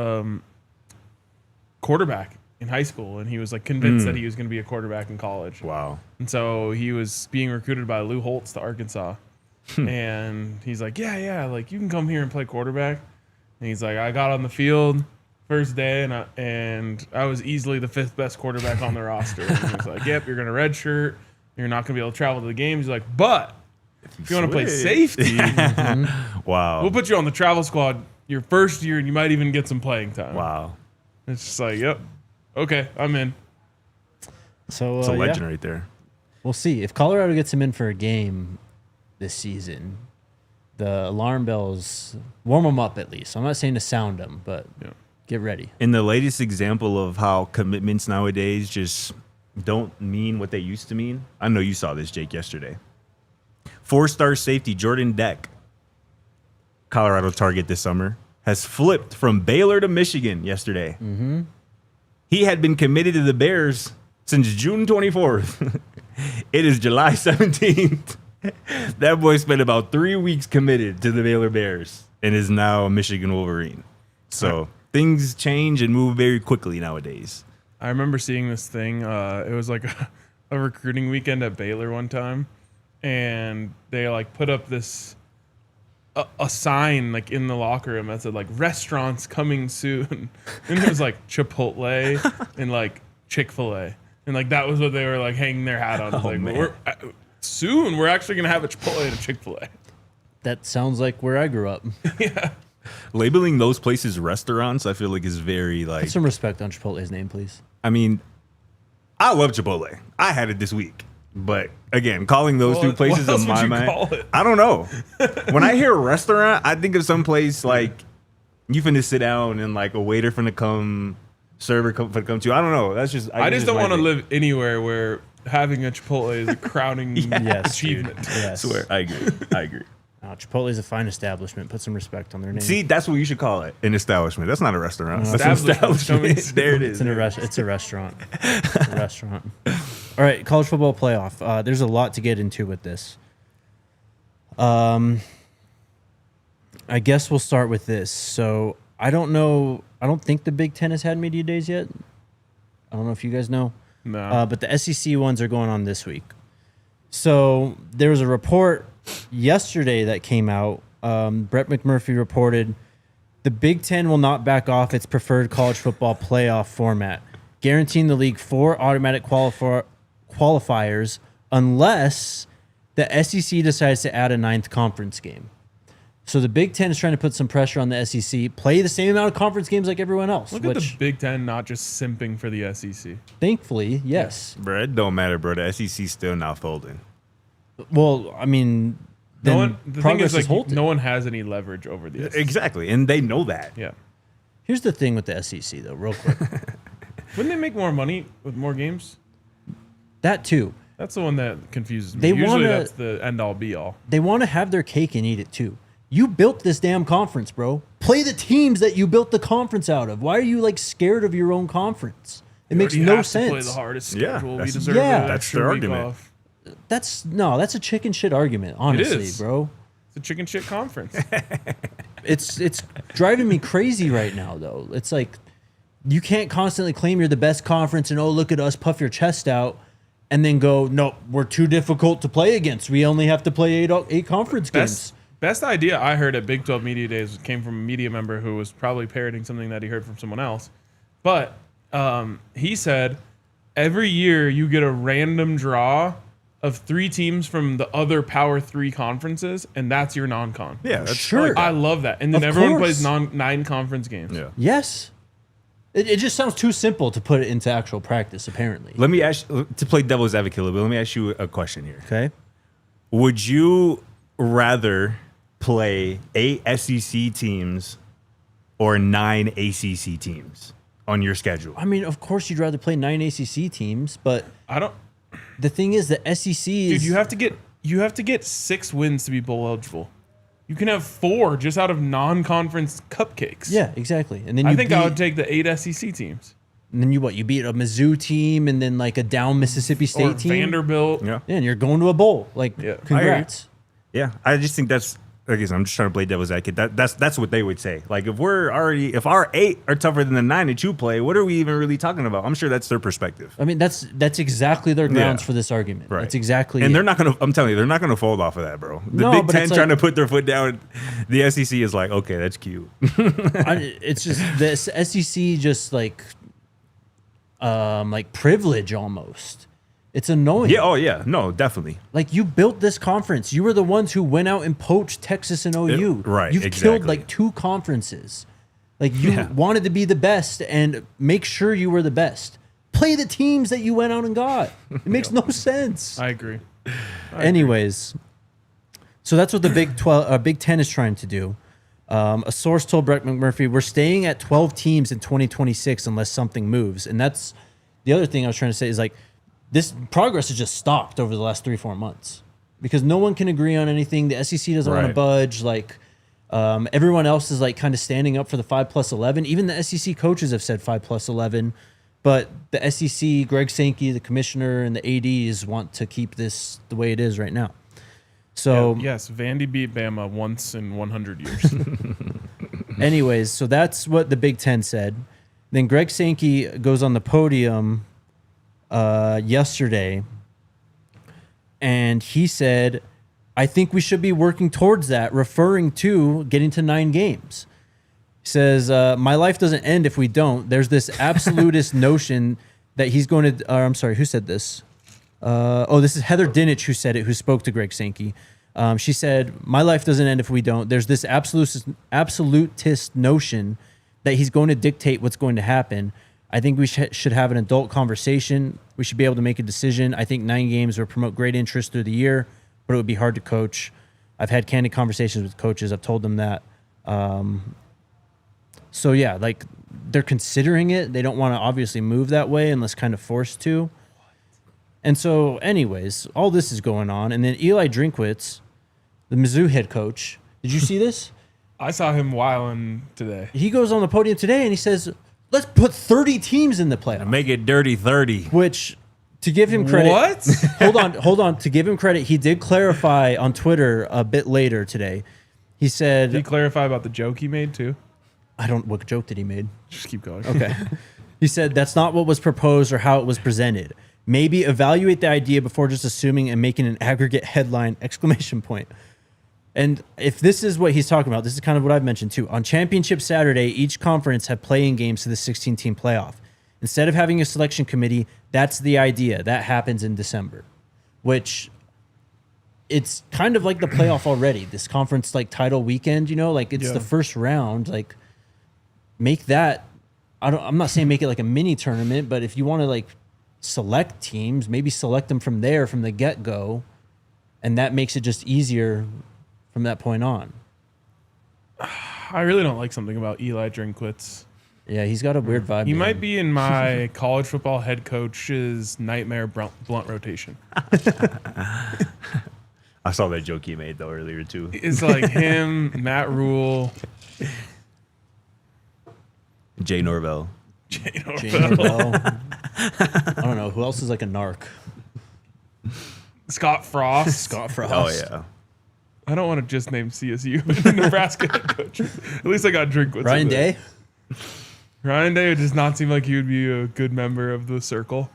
quarterback in high school, and he was like convinced that he was going to be a quarterback in college. Wow. And so he was being recruited by Lou Holtz to Arkansas. And he's like, yeah, like you can come here and play quarterback. And he's like, I got on the field first day, and I was easily the 5th best quarterback on the roster. And he was like, yep, you're going to redshirt. You're not going to be able to travel to the games. He's like, but if you want to play safety, wow, we'll put you on the travel squad your first year, and you might even get some playing time. Wow. It's just like, yep, okay, I'm in. So it's a legend right there. We'll see. If Colorado gets him in for a game this season, the alarm bells, warm them up at least. I'm not saying to sound them, but get ready. In the latest example of how commitments nowadays just don't mean what they used to mean, I know you saw this, Jake, yesterday. 4-star safety Jordan Deck, Colorado target this summer, has flipped from Baylor to Michigan yesterday. Mm-hmm. He had been committed to the Bears since June 24th. It is July 17th. That boy spent about 3 weeks committed to the Baylor Bears and is now a Michigan Wolverine. So things change and move very quickly nowadays. I remember seeing this thing. It was like a recruiting weekend at Baylor one time, and they like put up this a sign like in the locker room that said like restaurants coming soon, and it was like Chipotle and like Chick-fil-A, and like that was what they were like hanging their hat on. Oh, Like man. soon we're actually gonna have a Chipotle and a Chick-fil-A. That sounds like where I grew up. Yeah. Labeling those places restaurants, I feel like is very like. Put some respect on Chipotle's name, please. I mean, I love Chipotle. I had it this week. But again, calling those two places in my mind, I don't know. When I hear a restaurant, I think of some place like you finna sit down and like a waiter finna come, server finna come to. I don't know. That's just. I just don't want to live anywhere where having a Chipotle is a crowning achievement. Yes. I swear, I agree. Chipotle's a fine establishment. Put some respect on their name. See, that's what you should call it. An establishment. That's not a restaurant. No, that's an establishment. There it is. It's a restaurant. A restaurant. All right, college football playoff. There's a lot to get into with this. I guess we'll start with this. So I don't know. I don't think the Big Ten has had media days yet. I don't know if you guys know. No. But the SEC ones are going on this week. So there was a report yesterday that came out. Brett McMurphy reported the Big Ten will not back off its preferred college football playoff format, guaranteeing the league 4 automatic qualifiers unless the SEC decides to add a 9th conference game. So the Big Ten is trying to put some pressure on the SEC, play the same amount of conference games like everyone else. Look at the Big Ten not just simping for the SEC. Thankfully, yes. Bro, it don't matter, bro. The SEC's still not folding. Well, I mean, then The thing progress is, is halted. no one has any leverage over the SEC. Exactly, and they know that. Yeah. Here's the thing with the SEC, though, real quick. Wouldn't they make more money with more games? That too. That's the one that confuses me. They Usually wanna- that's the end-all, be-all. They want to have their cake and eat it too. You built this damn conference, bro. Play the teams that you built the conference out of. Why are you like scared of your own conference? It makes You no have to play sense. the hardest Yeah, schedule. We that's- deserve Yeah. an That's extra their week argument. off. That's a chicken shit argument, honestly, is. bro. It's a chicken shit conference. It's driving me crazy right now, though. It's like you can't constantly claim you're the best conference and, oh, look at us, puff your chest out, and then go, no, we're too difficult to play against. We only have to play eight conference games. Best idea I heard at Big 12 Media Days came from a media member who was probably parroting something that he heard from someone else. But he said every year you get a random draw of 3 teams from the other Power 3 conferences, and that's your non-con. Yeah, that's Sure. I love that. And then Of everyone course. plays 9 conference games. Yeah. Yes. It just sounds too simple to put it into actual practice, apparently. Let me ask to play devil's advocate a little bit. Let me ask you a question here. Okay. Would you rather play 8 SEC teams or 9 ACC teams on your schedule? I mean, of course, you'd rather play 9 ACC teams, but I don't. the thing is, the SEC is. Dude, you have to get 6 wins to be bowl eligible. You can have 4 just out of non-conference cupcakes. Yeah, exactly. And then you I think I beat- would take the 8 SEC teams. And then you beat a Mizzou team and then like a down Mississippi State Or team. Vanderbilt. Yeah. Yeah, and you're going to a bowl. Like, Yeah. congrats. Yeah, I just think that's. I guess I'm just trying to play devil's advocate. That's what they would say. Like if our 8 are tougher than the 9 that you play, what are we even really talking about? I'm sure that's their perspective. I mean, that's exactly their grounds Yeah. for this argument. Right. That's exactly And it. they're not gonna. I'm telling you, they're not gonna fold off of that, bro. The No, Big but Ten it's trying like- to put their foot down. The SEC is like, okay, that's cute. It's just this SEC just like privilege almost. It's annoying. Yeah. Oh yeah. No, definitely. Like you built this conference. You were the ones who went out and poached Texas and OU. Right, You've exactly. killed like 2 conferences. Like you Yeah. wanted to be the best and make sure you were the best. Play the teams that you went out and got. It makes no sense. I agree. Anyways, so that's what the Big Ten is trying to do. A source told Brett McMurphy, "We're staying at 12 teams in 2026 unless something moves." And that's the other thing I was trying to say is like this progress has just stopped over the last 3-4 months because no one can agree on anything. The SEC doesn't want to Right. budge. Like everyone else is like kind of standing up for the 5+11. Even the SEC coaches have said 5+11. But the SEC, Greg Sankey, the commissioner, and the ADs want to keep this the way it is right now. So, Yes, Vandy beat Bama once in 100 years. anyways, so that's what the Big Ten said. Then Greg Sankey goes on the podium yesterday, and he said, "I think we should be working towards that," referring to getting to 9 games. He says, "My life doesn't end if we don't. There's this absolutist notion that he's going to." I'm sorry, who said this? This is Heather Dinich who said it, who spoke to Greg Sankey. She said, "My life doesn't end if we don't. There's this absolutist notion that he's going to dictate what's going to happen. I think we should have an adult conversation. We should be able to make a decision. I think 9 games would promote great interest through the year, but it would be hard to coach. I've had candid conversations with coaches. I've told them that." So yeah, like they're considering it. They don't want to obviously move that way unless kind of forced to. And so anyways, all this is going on. And then Eli Drinkwitz, the Mizzou head coach, did you see this? I saw him wilding today. He goes on the podium today and he says, let's put 30 teams in the playoff. Make it dirty 30. Which, to give him credit. What? Hold on. To give him credit, he did clarify on Twitter a bit later today. He said, Did he clarify about the joke he made too? what joke did he made? Just keep going. Okay. He said that's not what was proposed or how it was presented. Maybe evaluate the idea before just assuming and making an aggregate headline ! And if this is what he's talking about, this is kind of what I've mentioned too. On Championship Saturday, each conference had playing games to the 16-team playoff. Instead of having a selection committee, that's the idea. That happens in December, which it's kind of like the playoff already. This conference like title weekend, like it's the first round. Like make that. I'm not saying make it like a mini tournament, but if you want to like select teams, maybe select them from there from the get go, and that makes it just easier from that point on. I really don't like something about Eli Drinkwitz. Yeah, he's got a weird vibe. He might be in my college football head coach's nightmare blunt rotation. I saw that joke he made though earlier too. It's like him, Matt Rule, Jay Norvell. Jay Norvell. I don't know who else is like a narc. Scott Frost. Scott Frost. Oh yeah. I don't want to just name CSU Nebraska head coach. At least I got Drinkwitz. Ryan Day. Ryan Day does not seem like he would be a good member of the circle.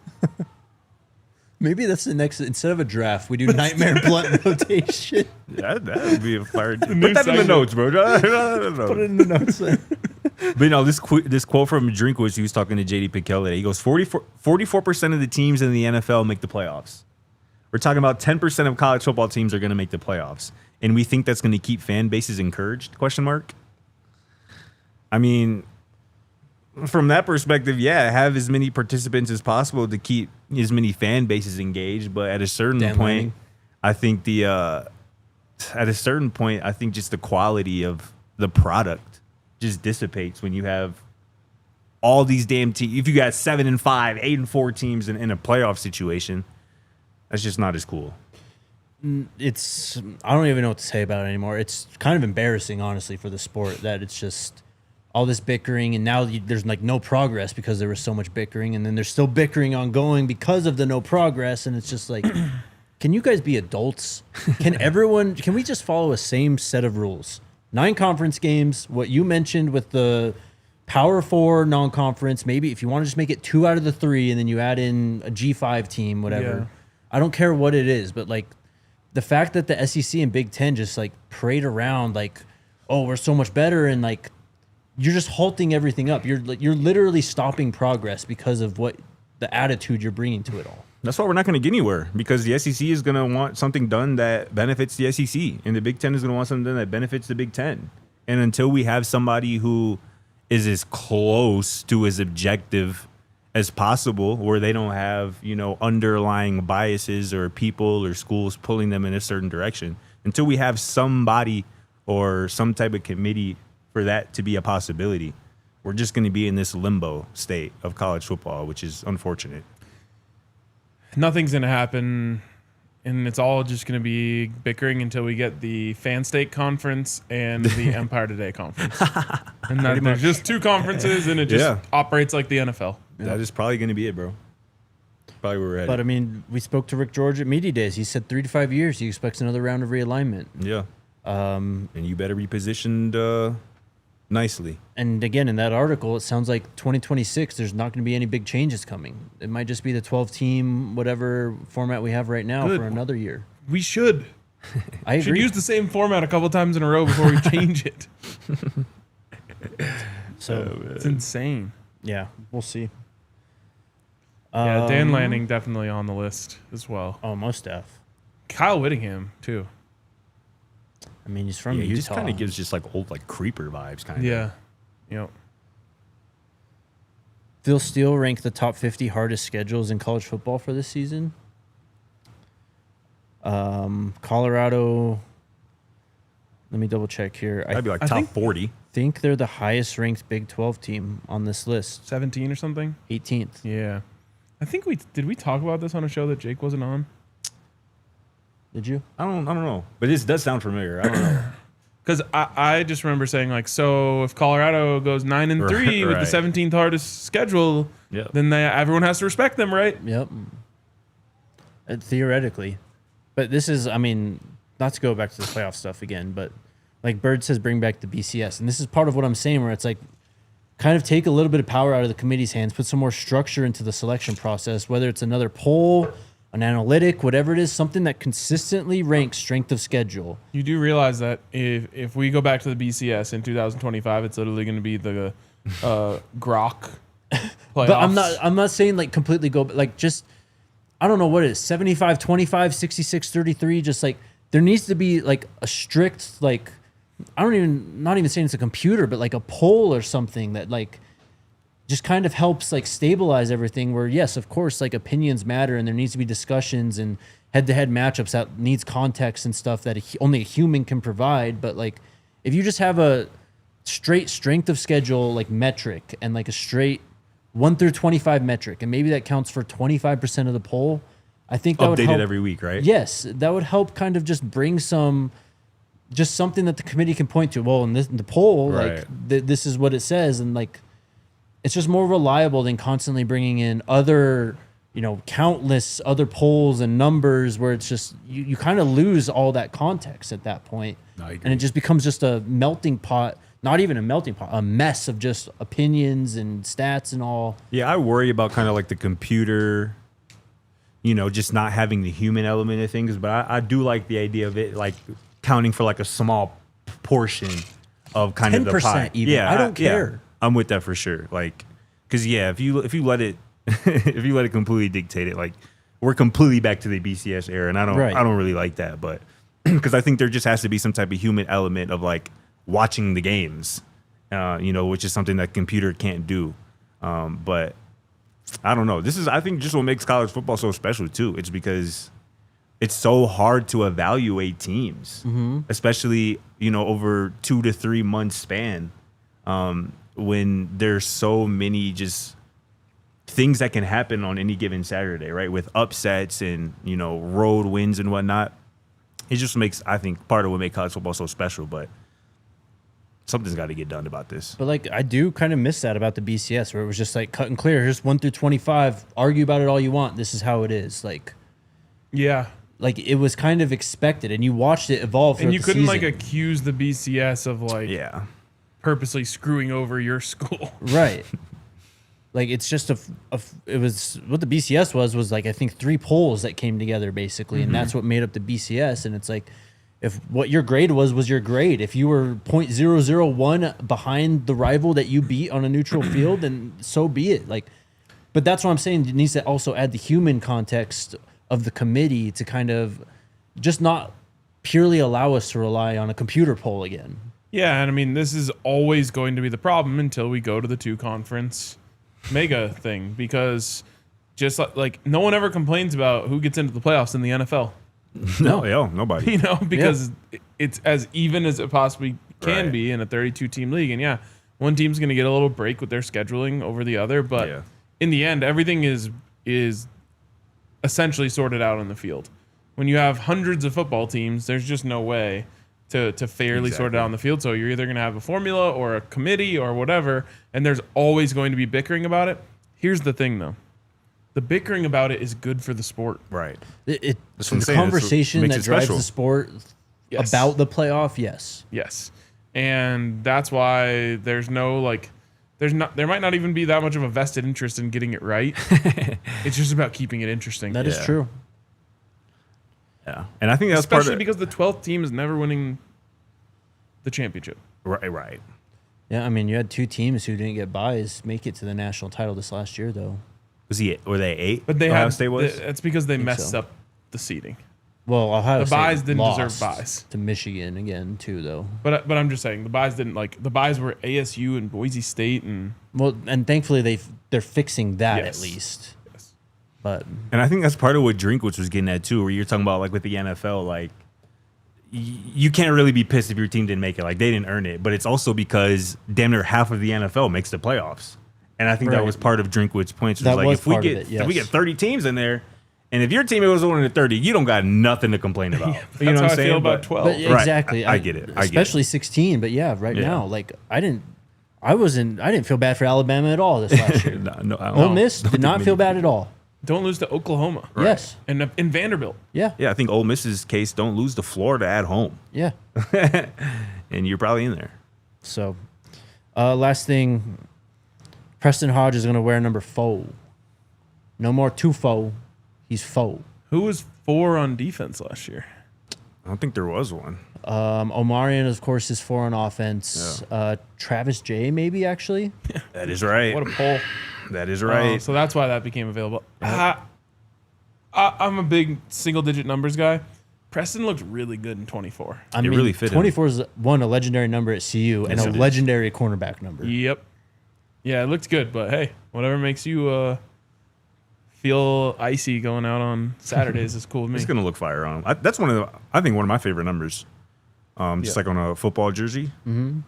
Maybe that's the next. Instead of a draft, we do nightmare blunt rotation. That would be a fire. Put new that in the segment. notes, bro. Put it in the notes. But this quote from Drinkwitz, he was talking to JD Pickell today. He goes, 44% of the teams in the NFL make the playoffs. We're talking about 10% of college football teams are going to make the playoffs. And we think that's going to keep fan bases encouraged? ? I mean, from that perspective, yeah, have as many participants as possible to keep as many fan bases engaged. But at a certain point, I think I think just the quality of the product just dissipates when you have all these damn teams. If you got 7-5, 8-4 teams in a playoff situation, that's just not as cool. I don't even know what to say about it anymore. It's kind of embarrassing, honestly, for the sport that it's just all this bickering, and now there's like no progress because there was so much bickering, and then there's still bickering ongoing because of the no progress, and it's just like, can you guys be adults? Can we just follow a same set of rules? 9 conference games, what you mentioned with the Power 4 non-conference, maybe if you want to just make it 2 out of the 3, and then you add in a G5 team, whatever. Yeah. I don't care what it is, but like the fact that the SEC and Big Ten just like parade around like, oh, we're so much better, and like you're just halting everything up. You're literally stopping progress because of what the attitude you're bringing to it all. That's why we're not going to get anywhere, because the SEC is going to want something done that benefits the SEC, and the Big Ten is going to want something done that benefits the Big Ten. And until we have somebody who is as close to as objective as possible, where they don't have, underlying biases or people or schools pulling them in a certain direction, until we have somebody or some type of committee for that to be a possibility, we're just going to be in this limbo state of college football, which is unfortunate. Nothing's going to happen, and it's all just going to be bickering until we get the Fan State Conference and the Empire Today Conference. And there's just 2 conferences, and it just operates like the NFL. That is probably going to be it, bro. Probably where we're at. But I mean, we spoke to Rick George at Media Days. He said 3 to 5 years. He expects another round of realignment. Yeah. And you better be positioned nicely. And again, in that article, it sounds like 2026, there's not going to be any big changes coming. It might just be the 12-team, whatever format we have right now for another year. We should. I agree. Should use the same format a couple times in a row before we change it. So it's insane. Yeah, we'll see. Yeah, Dan Lanning definitely on the list as well. Oh, most def. Kyle Whittingham too. I mean, he's from He Utah. just kind of gives just like old creeper vibes, kind of. Yeah. Yep. Phil Steele ranked the top 50 hardest schedules in college football for this season. Colorado. Let me double check here. That'd be like top 40. I think they're the highest ranked Big 12 team on this list. 17 or something. 18th. Yeah. I think we talk about this on a show that Jake wasn't on. Did you? I don't know, but this does sound familiar. I don't know. Because I just remember saying so if Colorado goes 9-3 with the 17th hardest schedule, then everyone has to respect them, right? Yep. Theoretically. But this is, I mean, not to go back to the playoff stuff again, but like Bird says, bring back the BCS. And this is part of what I'm saying, where it's like kind of take a little bit of power out of the committee's hands, put some more structure into the selection process, whether it's another poll, an analytic, whatever it is, something that consistently ranks strength of schedule. You do realize that if we go back to the BCS in 2025, it's literally going to be the Grok playoffs. But I'm not saying like completely go, like just, I don't know what it is, 75-25, 66-33, just like there needs to be like a strict, like, not even saying it's a computer, but like a poll or something that like just kind of helps like stabilize everything, where yes, of course, like opinions matter and there needs to be discussions and head-to-head matchups that needs context and stuff that only a human can provide. But like, if you just have a straight strength of schedule like metric and like a straight 1 through 25 metric, and maybe that counts for 25% of the poll, I think that would help. Updated every week, right? Yes, that would help kind of just bring just something that the committee can point to. Well, in the poll, Right. like this is what it says, and like it's just more reliable than constantly bringing in other, countless other polls and numbers where it's just you kind of lose all that context at that point, and it just becomes just a melting pot. Not even a melting pot, a mess of just opinions and stats and all. Yeah, I worry about kind of like the computer, just not having the human element of things. But I do like the idea of it, like counting for like a small portion of kind of the pie. 10% even. I don't care. Yeah, I'm with that for sure. Like, because if you let it if you let it completely dictate it, like we're completely back to the BCS era, and I don't really like that. But because I think there just has to be some type of human element of like watching the games, which is something that computer can't do. But I don't know. This is, I think, just what makes college football so special too. It's because it's so hard to evaluate teams, especially, over 2 to 3 months span, when there's so many just things that can happen on any given Saturday, right? With upsets and, road wins and whatnot. It just makes, I think, part of what makes college football so special. But something's got to get done about this. But like, I do kind of miss that about the BCS, where it was just like cut and clear. Here's 1 through 25. Argue about it all you want. This is how it is. Like, Yeah. like it was kind of expected, and you watched it evolve. And you couldn't season. like accuse the BCS of like Yeah. purposely screwing over your school. Right. Like, it's just it was what the BCS was like, I think 3 polls that came together basically, and that's what made up the BCS. And it's like, if what your grade was your grade. If you were 0.001 behind the rival that you beat on a neutral field, then so be it. Like, but that's what I'm saying. It needs to also add the human context of the committee to kind of just not purely allow us to rely on a computer poll again. Yeah, and I mean, this is always going to be the problem until we go to the 2-conference mega thing, because just like no one ever complains about who gets into the playoffs in the NFL. No, nobody. Because it's as even as it possibly can Right. be in a 32-team league. And yeah, one team's going to get a little break with their scheduling over the other, but in the end, everything is essentially sorted out on the field. When you have hundreds of football teams, there's just no way to fairly sort it out on the field. So you're either going to have a formula or a committee or whatever, and there's always going to be bickering about it. Here's the thing, though. The bickering about it is good for the sport. Right. The That's what I'm saying. That's what conversation makes that it drives special. the sport Yes. about the playoff, yes. Yes. And that's why there's no there might not even be that much of a vested interest in getting it right. It's just about keeping it interesting. That is Yeah. true. Yeah. And I think that's Especially part of because the 12th team is never winning the championship. Right. Yeah, I mean, you had 2 teams who didn't get buys make it to the national title this last year, though. Were they 8? But they Ohio had State was? That's because they messed so. up the seeding. Well, Ohio The State buys didn't lost deserve buys. to Michigan again, too, though. But I'm just saying the buys didn't the buys were ASU and Boise State and Well, and thankfully they're fixing that Yes. at least. yes. But And I think that's part of what Drinkwitz was getting at too, where you're talking about like with the NFL, like you can't really be pissed if your team didn't make it. Like they didn't earn it, but it's also because damn near half of the NFL makes the playoffs. And I think that Right. was part of Drinkwitz's points. That Like was if we part of get it, yes. if we get 30 teams in there, and if your team was only at 30, you don't got nothing to complain about. That's you know how what I I'm saying? feel about But- 12. But Right. exactly. I get it. I get it. Especially 16, but yeah, right Yeah. now, like I didn't feel bad for Alabama at all this last year. No, I don't Ole know. Miss Don't did not think feel many- bad at all. Don't lose to Oklahoma. Yes. And in Vanderbilt. Yeah. Yeah, I think Ole Miss's case, don't lose to Florida at home, Yeah. and you're probably in there. So, last thing, Preston Hodge is going to wear number 4. No more 2-4. He's 4. Who was 4 on defense last year? I don't think there was one. Omarion, of course, is 4 on offense. Travis J, maybe, actually. That is right. What a poll. That is right. So that's why that became available. I'm a big single-digit numbers guy. Preston looked really good in 24. I mean, really fit him. 24 is one, a legendary number at CU, and Yes, a it is. legendary cornerback number. Yep. Yeah, it looked good, but hey, whatever makes you feel icy going out on Saturdays is cool with me. It's gonna look fire on him. That's I think one of my favorite numbers. Just like on a football jersey. Mm-hmm.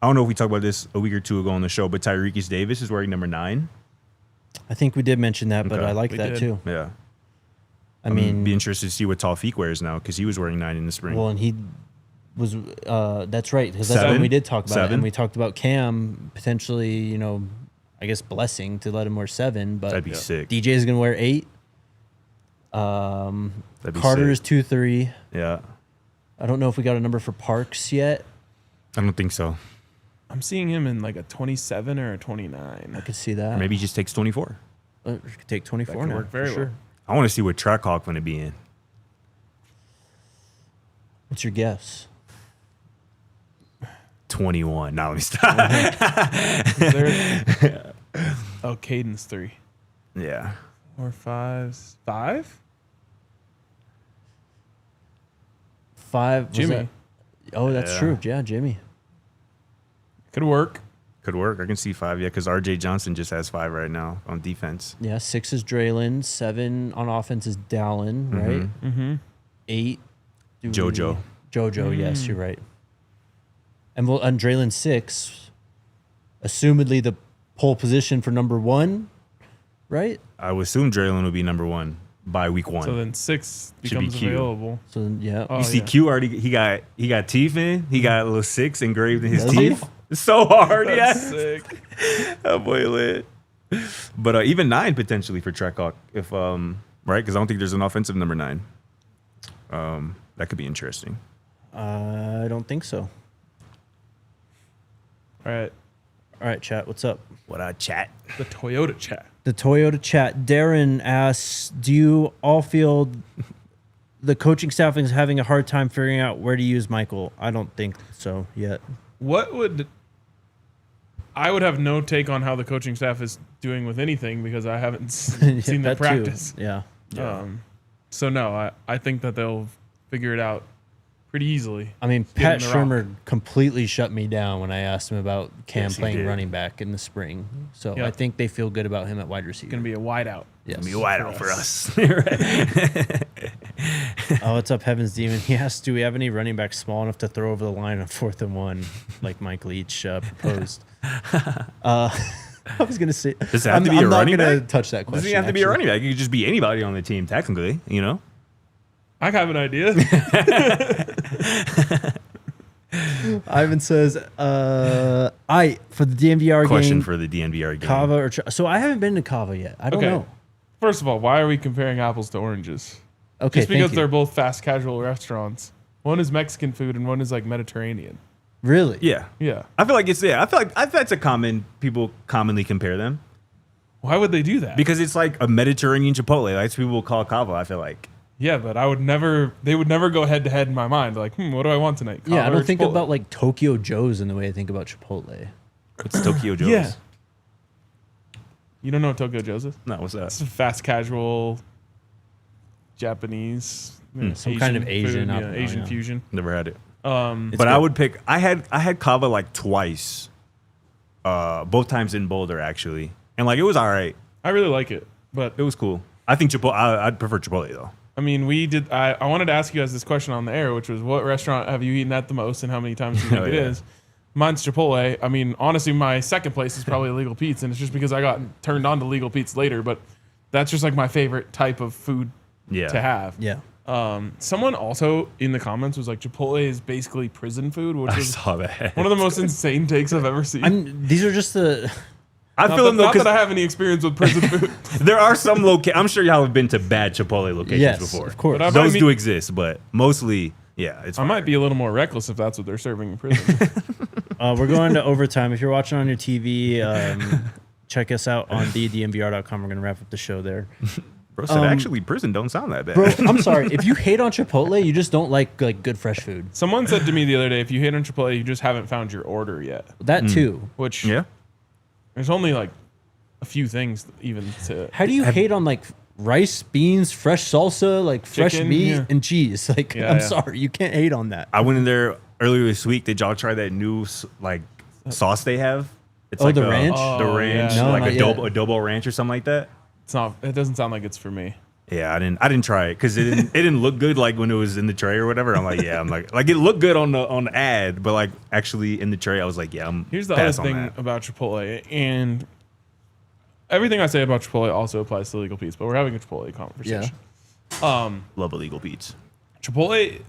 I don't know if we talked about this a week or two ago on the show, but Tyreek Davis is wearing number 9. I think we did mention that, but Okay. I like We that did. too. Yeah. I mean, be interested to see what Taufik wears now because he was wearing 9 in the spring. well, and he was. That's right, because that's 7? when we did talk about it, 7? and we talked about Cam potentially, I guess blessing to let him wear 7, but That'd be sick. DJ is gonna wear 8. That'd be Carter is sick. 2-3. Yeah. I don't know if we got a number for Parks yet. I don't think so. I'm seeing him in like a 27 or a 29. I could see that. Maybe he just takes 24. We could take 24 That could now. work very for sure. well. I want to see what Trackhawk going to be in. What's your guess? 21. Now let me stop. Oh, Caden's 3 Yeah. or 5. 5? 5. was Jimmy. that- Oh, that's Yeah. true. Yeah, Jimmy. Could work. Could work. I can see 5. Yeah, because RJ Johnson just has 5 right now on defense. Yeah, 6 is Draylon. 7 on offense is Dallin, right? Mm-hmm. 8. JoJo. JoJo, yes, you're right. And we'll on Draylon 6, assumedly the pole position for number 1, right? I would assume Draylon would be number 1 by week 1. So then 6 Should be becomes Q. available. So then, yeah. Oh, you see, yeah. Q already he got teeth in. He got a little 6 engraved in his Does he? teeth. It's so hard, yeah. That's sick. That boy lit. But even 9 potentially for Trackhawk, if right, because I don't think there's an offensive number 9. That could be interesting. I don't think so. All right. All right, chat, what's up? What I chat? The Toyota chat. The Toyota chat. Darren asks, do you all feel the coaching staff is having a hard time figuring out where to use Michael? I don't think so yet. I would have no take on how the coaching staff is doing with anything because I haven't seen them That too. practice. Yeah. So no, I think that they'll figure it out pretty easily. I mean, Give Pat him the rock. Shurmur completely shut me down when I asked him about Cam Yes, he playing did. running back in the spring. So Yeah. I think they feel good about him at wide receiver. Going to be a wideout. yes. Be wide out for us. Oh, what's up, Heaven's Demon? He asked, do we have any running backs small enough to throw over the line on 4th and 1, like Mike Leach proposed? I was going to say, Does it have to be a running I'm not going back? to touch that question. Doesn't he have to be a actually. running back? You could just be anybody on the team, technically. You know. I have an idea. Ivan says, for the DNVR Question game, for the DNVR game. Kava or so I haven't been to Kava yet. I don't know. First of all, why are we comparing apples to oranges? Okay, Just because thank you. they're both fast casual restaurants. One is Mexican food and one is like Mediterranean. Really? Yeah. Yeah. I feel like that's a common people commonly compare them Why would they do that? because it's like a Mediterranean Chipotle. That's what people call Kava. I feel like. Yeah, but they would never go head to head in my mind. Like, what do I want tonight? Yeah, I Kava or don't think Chipotle? about like Tokyo Joe's in the way I think about Chipotle. It's Tokyo Joe's. Yeah. You don't know what Tokyo Joe's is? No, what's that? It's a fast casual Japanese, Some kind of Asian food, out there, Asian yeah. fusion. Never had it. It's But I good. would pick. I had Kava like twice, both times in Boulder actually, and like it was all right. I really like it, but It was cool. I think Chipotle. I'd prefer Chipotle though. I mean, I wanted to ask you guys this question on the air, which was, what restaurant have you eaten at the most, and how many times do you think Oh, it yeah. is? Mine's Chipotle. I mean, honestly, my second place is probably Legal Pete's, and it's just because I got turned on to Legal Pete's later. But that's just like my favorite type of food Yeah. to have. Yeah. Someone also in the comments was like, Chipotle is basically prison food, which I was saw that. one of the most insane takes I've ever seen. These are just the. I Not, feel that, them though not that I because have any experience with prison food. there are some locations. I'm sure y'all have been to bad Chipotle locations Yes, before. of course. But I Those might do be- exist, but mostly, yeah, it's. I fire. might be a little more reckless if that's what they're serving in prison. We're going to overtime. If you're watching on your TV, check us out on thednvr.com. We're going to wrap up the show there. Bro said actually prison don't sound that bad. Bro, I'm sorry. If you hate on Chipotle, you just don't like good fresh food. Someone said to me the other day, if you hate on Chipotle, you just haven't found your order yet. That too. Which yeah. there's only like a few things even to. How do you hate on rice, beans, fresh salsa, like fresh Chicken, meat yeah. and cheese. Like, Yeah, I'm yeah. sorry, you can't hate on that. I went in there earlier this week. Did y'all try that new like sauce they have? It's Oh, like the ranch? The ranch, yeah. No, like not yet. adobo ranch or something like that. It's not. It doesn't sound like it's for me. Yeah, I didn't try it because it didn't look good like when it was in the tray or whatever. I'm like, it looked good on the ad, but like actually in the tray, I was like, yeah, I'm. Here's the other pass on thing that. about Chipotle, and everything I say about Chipotle also applies to Legal Pete's, but we're having a Chipotle conversation. Love illegal beats. Chipotle,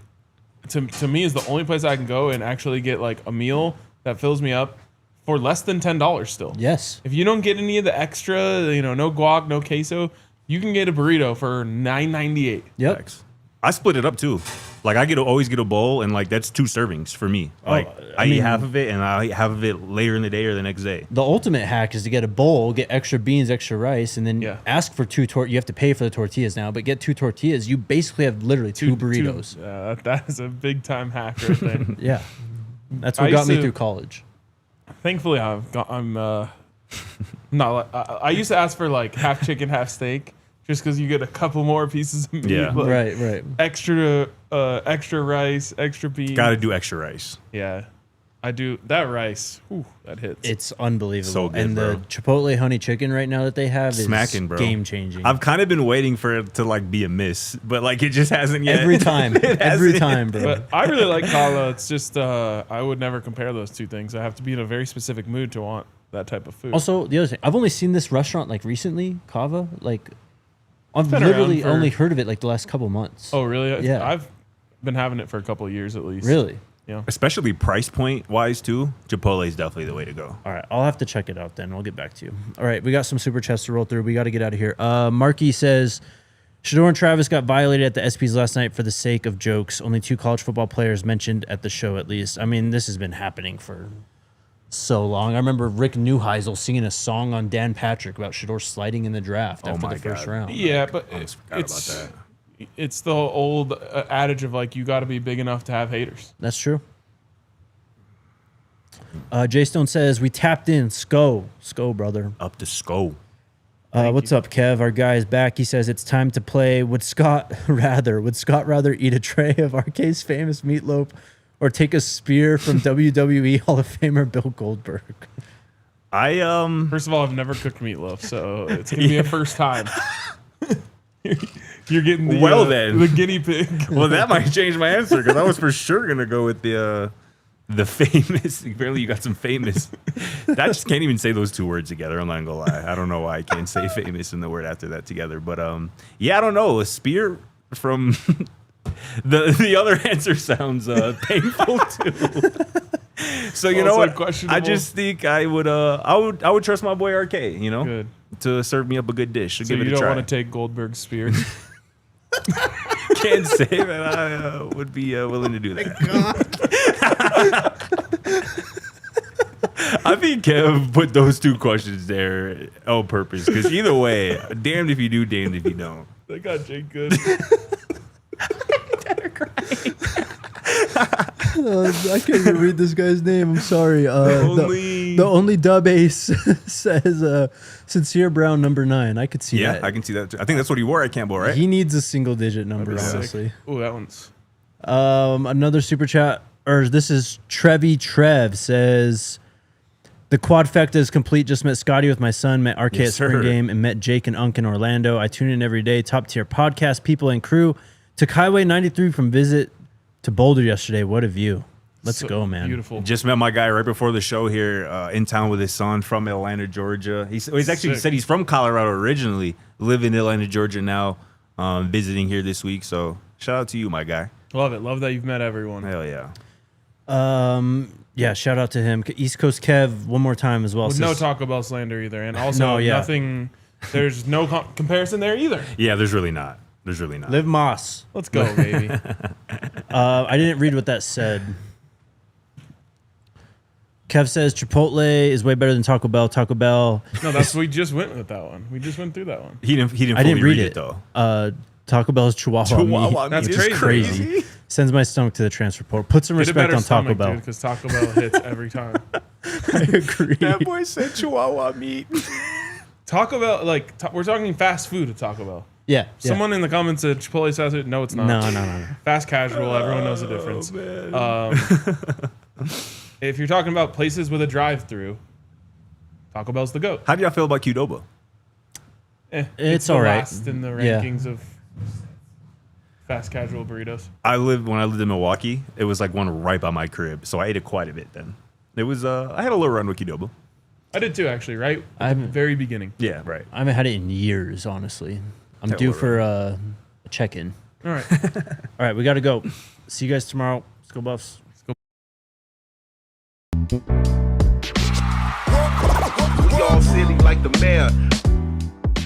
to me, is the only place I can go and actually get like a meal that fills me up for less than $10 still. Yes. If you don't get any of the extra, no guac, no queso, you can get a burrito for $9.98. Yep. Facts. I split it up too. Like I always get a bowl, and like that's 2 servings for me. Like I eat half of it, and I eat half of it later in the day or the next day. The ultimate hack is to get a bowl, get extra beans, extra rice, and then ask for 2 You have to pay for the tortillas now, but get 2 tortillas. You basically have literally 2 burritos. That is a big time hack right there. Yeah. That's what I got used me to- through college. Thankfully, I'm not. I used to ask for like half chicken, half steak, just because you get a couple more pieces of meat. Yeah. but Right. Extra rice, extra beans. Got to do extra rice. Yeah, I do that rice. Whew, that hits. It's unbelievable. So good, and bro. the Chipotle honey chicken right now that they have is Smacking, bro. game changing. I've kind of been waiting for it to like be a miss, but like it just hasn't yet. Every time, bro. But I really like kala. It's just I would never compare those two things. I have to be in a very specific mood to want that type of food. Also, the other thing, I've only seen this restaurant like recently, Kava. Like, I've been literally around for- only heard of it like the last couple months. oh really? Yeah. I've been having it for a couple of years at least. Really? Yeah. Especially price point wise too. Chipotle is definitely the way to go. All right, I'll have to check it out then. We'll get back to you. All right, we got some super chats to roll through. We got to get out of here. Marky says, Shador and Travis got violated at the SPs last night for the sake of jokes. Only 2 college football players mentioned at the show at least. I mean, this has been happening for so long. I remember Rick Neuheisel singing a song on Dan Patrick about Shador sliding in the draft after my the first God. round. Yeah, but almost forgot about it's the old adage of like you got to be big enough to have haters. That's true. Jay Stone says, we tapped in. Sko, brother. Up to skull. What's up, Kev? Our guy is back. He says it's time to play. Would Scott rather eat a tray of RK's famous meatloaf or take a spear from WWE Hall of Famer Bill Goldberg? First of all, I've never cooked meatloaf, so it's gonna be a first time. You're getting the guinea pig. Well, that might change my answer because I was for sure gonna go with the famous. Apparently, you got some famous. I just can't even say those 2 words together. I'm not gonna lie. I don't know why I can't say famous and the word after that together. But yeah, I don't know. A spear from the other answer sounds painful too. So you know Also what? questionable. I just think I would trust my boy RK. You know, Good. to serve me up a good dish. So So give you it a don't try. want to take Goldberg's spear. Can't say that I would be willing to do that. I think Kev put those 2 questions there on purpose because either way, damned if you do, damned if you don't. That got Jake good. I can't even read this guy's name. I'm sorry. The only dub ace says Sincere Brown number 9. I could see Yeah, that. I can see that too. I think that's what he wore at Campbell, right? He needs a single digit number, That'd be honestly. sick. Oh, that one's. Another super chat, or this is Trev says, the quadfecta is complete. Just met Scotty with my son, met RK Yes, at Spring sir. Game, and met Jake and Unk in Orlando. I tune in every day. Top tier podcast, people and crew. Took Highway 93 from Visit to Boulder yesterday. What a view. Let's So go, man. Beautiful. Just met my guy right before the show here in town with his son from Atlanta, Georgia. He's actually Sick. said he's from Colorado originally, live in Atlanta, Georgia now, visiting here this week. So shout out to you, my guy. Love it. Love that you've met everyone. Hell yeah. Yeah, shout out to him. East Coast Kev, one more time as well. With no says- Taco Bell slander either. And also No, yeah. nothing. There's no comparison there either. Yeah, there's really not. There's really not. Liv Moss. Let's go, baby. I didn't read what that said. Kev says Chipotle is way better than Taco Bell. Taco Bell. No, we just went with that one. We just went through that one. He didn't I didn't fully read it though. Taco Bell is Chihuahua. meat. That's meat is crazy. Sends my stomach to the transfer portal. Put some Get a respect better on Taco stomach, Bell. because Taco Bell hits every time. I agree. That boy said Chihuahua meat. Taco Bell, we're talking fast food at Taco Bell. Yeah. Someone in the comments said Chipotle says it. No, it's not. No. Fast casual. Everyone knows the difference. If you're talking about places with a drive-through, Taco Bell's the GOAT. How do y'all feel about Qdoba? It's the all right. last in the Yeah. rankings of fast casual burritos. When I lived in Milwaukee, it was like one right by my crib, so I ate it quite a bit then. It was I had a little run with Qdoba. I did too, actually, right at the very beginning. Yeah, right. I haven't had it in years, honestly. I'm Tell due what, for a check-in. All right. All right, we got to go. See you guys tomorrow. Let's go Buffs. We all silly like the mayor.